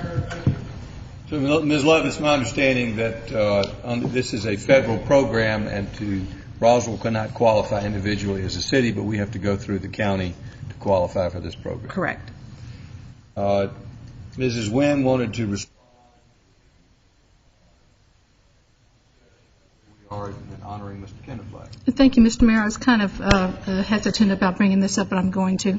So, Ms. Love, it's my understanding that this is a federal program, and Roswell cannot qualify individually as a city, but we have to go through the county to qualify for this program. Correct. Mrs. Wynn wanted to respond. We are honoring Mr. Kenneth Black. Thank you, Mr. Mayor. I was kind of hesitant about bringing this up, but I'm going to.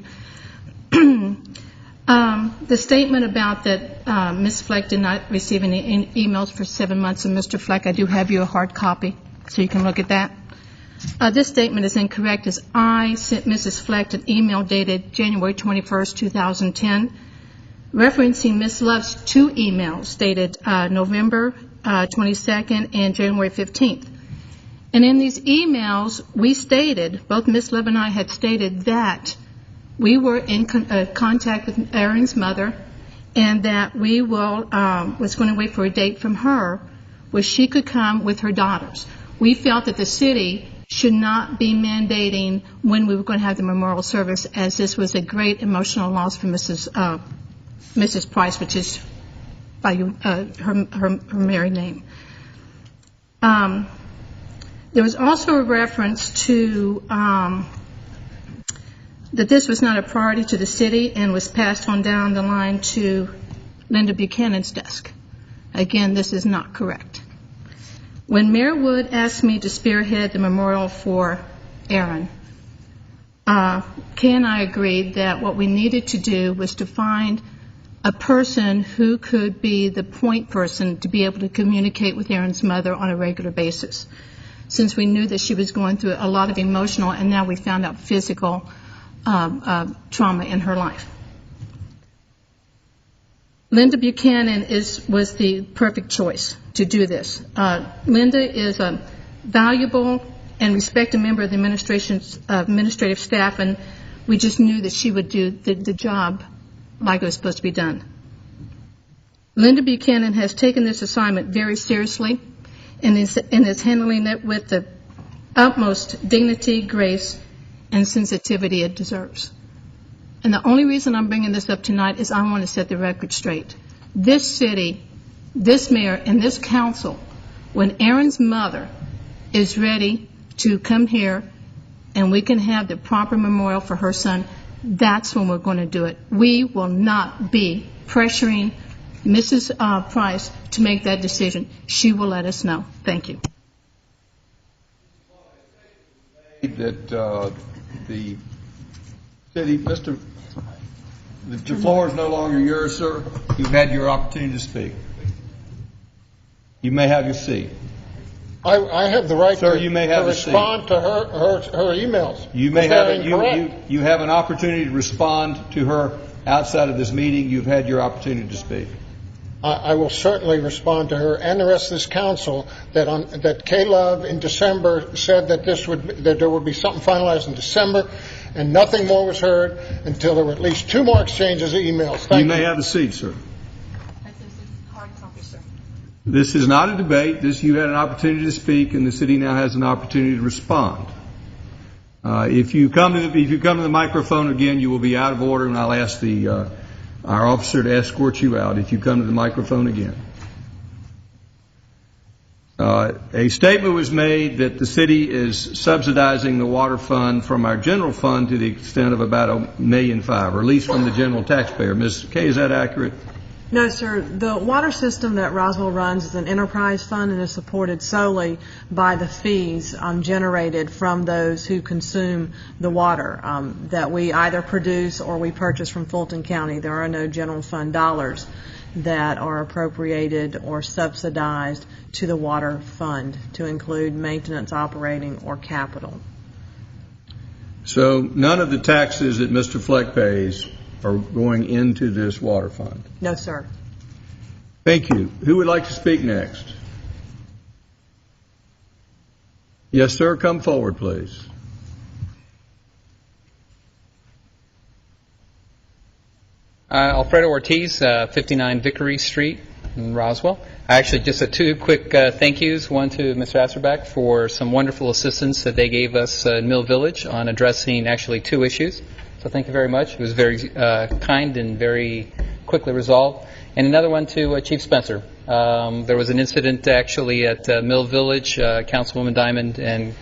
The statement about that Ms. Fleck did not receive any emails for 7 months, and Mr. Fleck, I do have you a hard copy, so you can look at that. This statement is incorrect, as I sent Mrs. Fleck an email dated January 21st, 2010, referencing Ms. Love's 2 emails dated November 22nd and January 15th. And in these emails, we stated, both Ms. Love and I had stated that we were in contact with Aaron's mother, and that we was going to wait for a date from her where she could come with her daughters. We felt that the city should not be mandating when we were going to have the memorial service, as this was a great emotional loss for Mrs. Price, which is by her married name. There was also a reference to that this was not a priority to the city and was passed on down the line to Linda Buchanan's desk. Again, this is not correct. When Mayor Wood asked me to spearhead the memorial for Aaron, Kay and I agreed that what we needed to do was to find a person who could be the point person to be able to communicate with Aaron's mother on a regular basis, since we knew that she was going through a lot of emotional, and now we found out physical trauma in her life. Linda Buchanan was the perfect choice to do this. Linda is a valuable and respected member of the administrative staff, and we just knew that she would do the job like it was supposed to be done. Linda Buchanan has taken this assignment very seriously and is handling it with the utmost dignity, grace, and sensitivity it deserves. And the only reason I'm bringing this up tonight is I want to set the record straight. This city, this mayor, and this council, when Aaron's mother is ready to come here and we can have the proper memorial for her son, that's when we're going to do it. We will not be pressuring Mrs. Price to make that decision. She will let us know. Thank you. That the city, the floor is no longer yours, sir. You've had your opportunity to speak. You may have your seat. I have the right Sir, you may have to a seat. respond to her emails. You may If have they're you have an opportunity to respond to her outside of this meeting. You've had your opportunity to speak. I will certainly respond to her and the rest of this council that Kay Love in December said that there would be something finalized in December, and nothing more was heard until there were at least 2 more exchanges of emails. Thank you. You may have a seat, sir. This is not a debate. You had an opportunity to speak, and the city now has an opportunity to respond. If you come to the microphone again, you will be out of order, and I'll ask the our officer to escort you out if you come to the microphone again. A statement was made that the city is subsidizing the water fund from our general fund to the extent of about $1.5 million, or at least from the general taxpayer. Ms. Kay, is that accurate? No, sir. The water system that Roswell runs is an enterprise fund and is supported solely by the fees generated from those who consume the water that we either produce or we purchase from Fulton County. There are no general fund dollars that are appropriated or subsidized to the water fund to include maintenance, operating, or capital. So none of the taxes that Mr. Fleck pays are going into this water fund? No, sir. Thank you. Who would like to speak next? Yes, sir. Come forward, please. Alfredo Ortiz, 59 Vickery Street in Roswell. Actually, just two quick thank yous. One to Mr. Asserback for some wonderful assistance that they gave us in Mill Village on addressing actually two issues. So thank you very much. It was very kind and very quickly resolved. And another one to Chief Spencer. There was an incident actually at Mill Village. Councilwoman Diamond and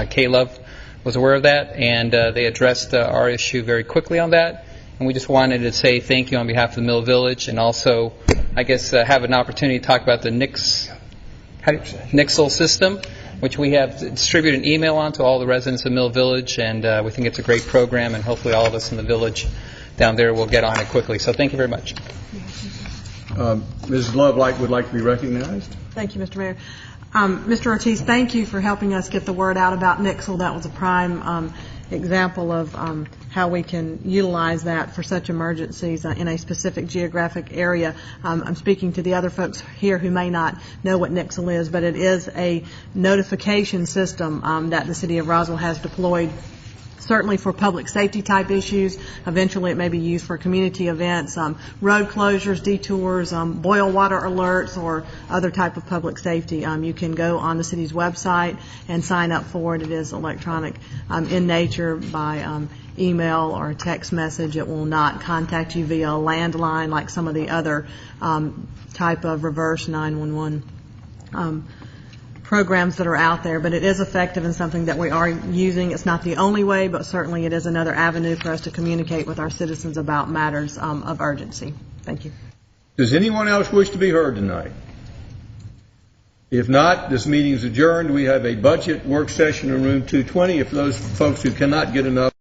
K-Love was aware of that, and they addressed our issue very quickly on that. And we just wanted to say thank you on behalf of the Mill Village, and also, I guess, have an opportunity to talk about the Nixle system, which we have distributed an email on to all the residents of Mill Village, and we think it's a great program, and hopefully all of us in the village down there will get on it quickly. So thank you very much. Mrs. Love would like to be recognized. Thank you, Mr. Mayor. Mr. Ortiz, thank you for helping us get the word out about Nixle. That was a prime example of how we can utilize that for such emergencies in a specific geographic area. I'm speaking to the other folks here who may not know what Nixle is, but it is a notification system that the City of Roswell has deployed, certainly for public safety type issues. Eventually it may be used for community events, road closures, detours, boil water alerts, or other type of public safety. You can go on the city's website and sign up for it. It is electronic in nature by email or a text message. It will not contact you via a landline like some of the other type of reverse 911 programs that are out there, but it is effective and something that we are using. It's not the only way, but certainly it is another avenue for us to communicate with our citizens about matters of urgency. Thank you. Does anyone else wish to be heard tonight? If not, this meeting is adjourned. We have a budget work session in room 220. If those folks who cannot get enough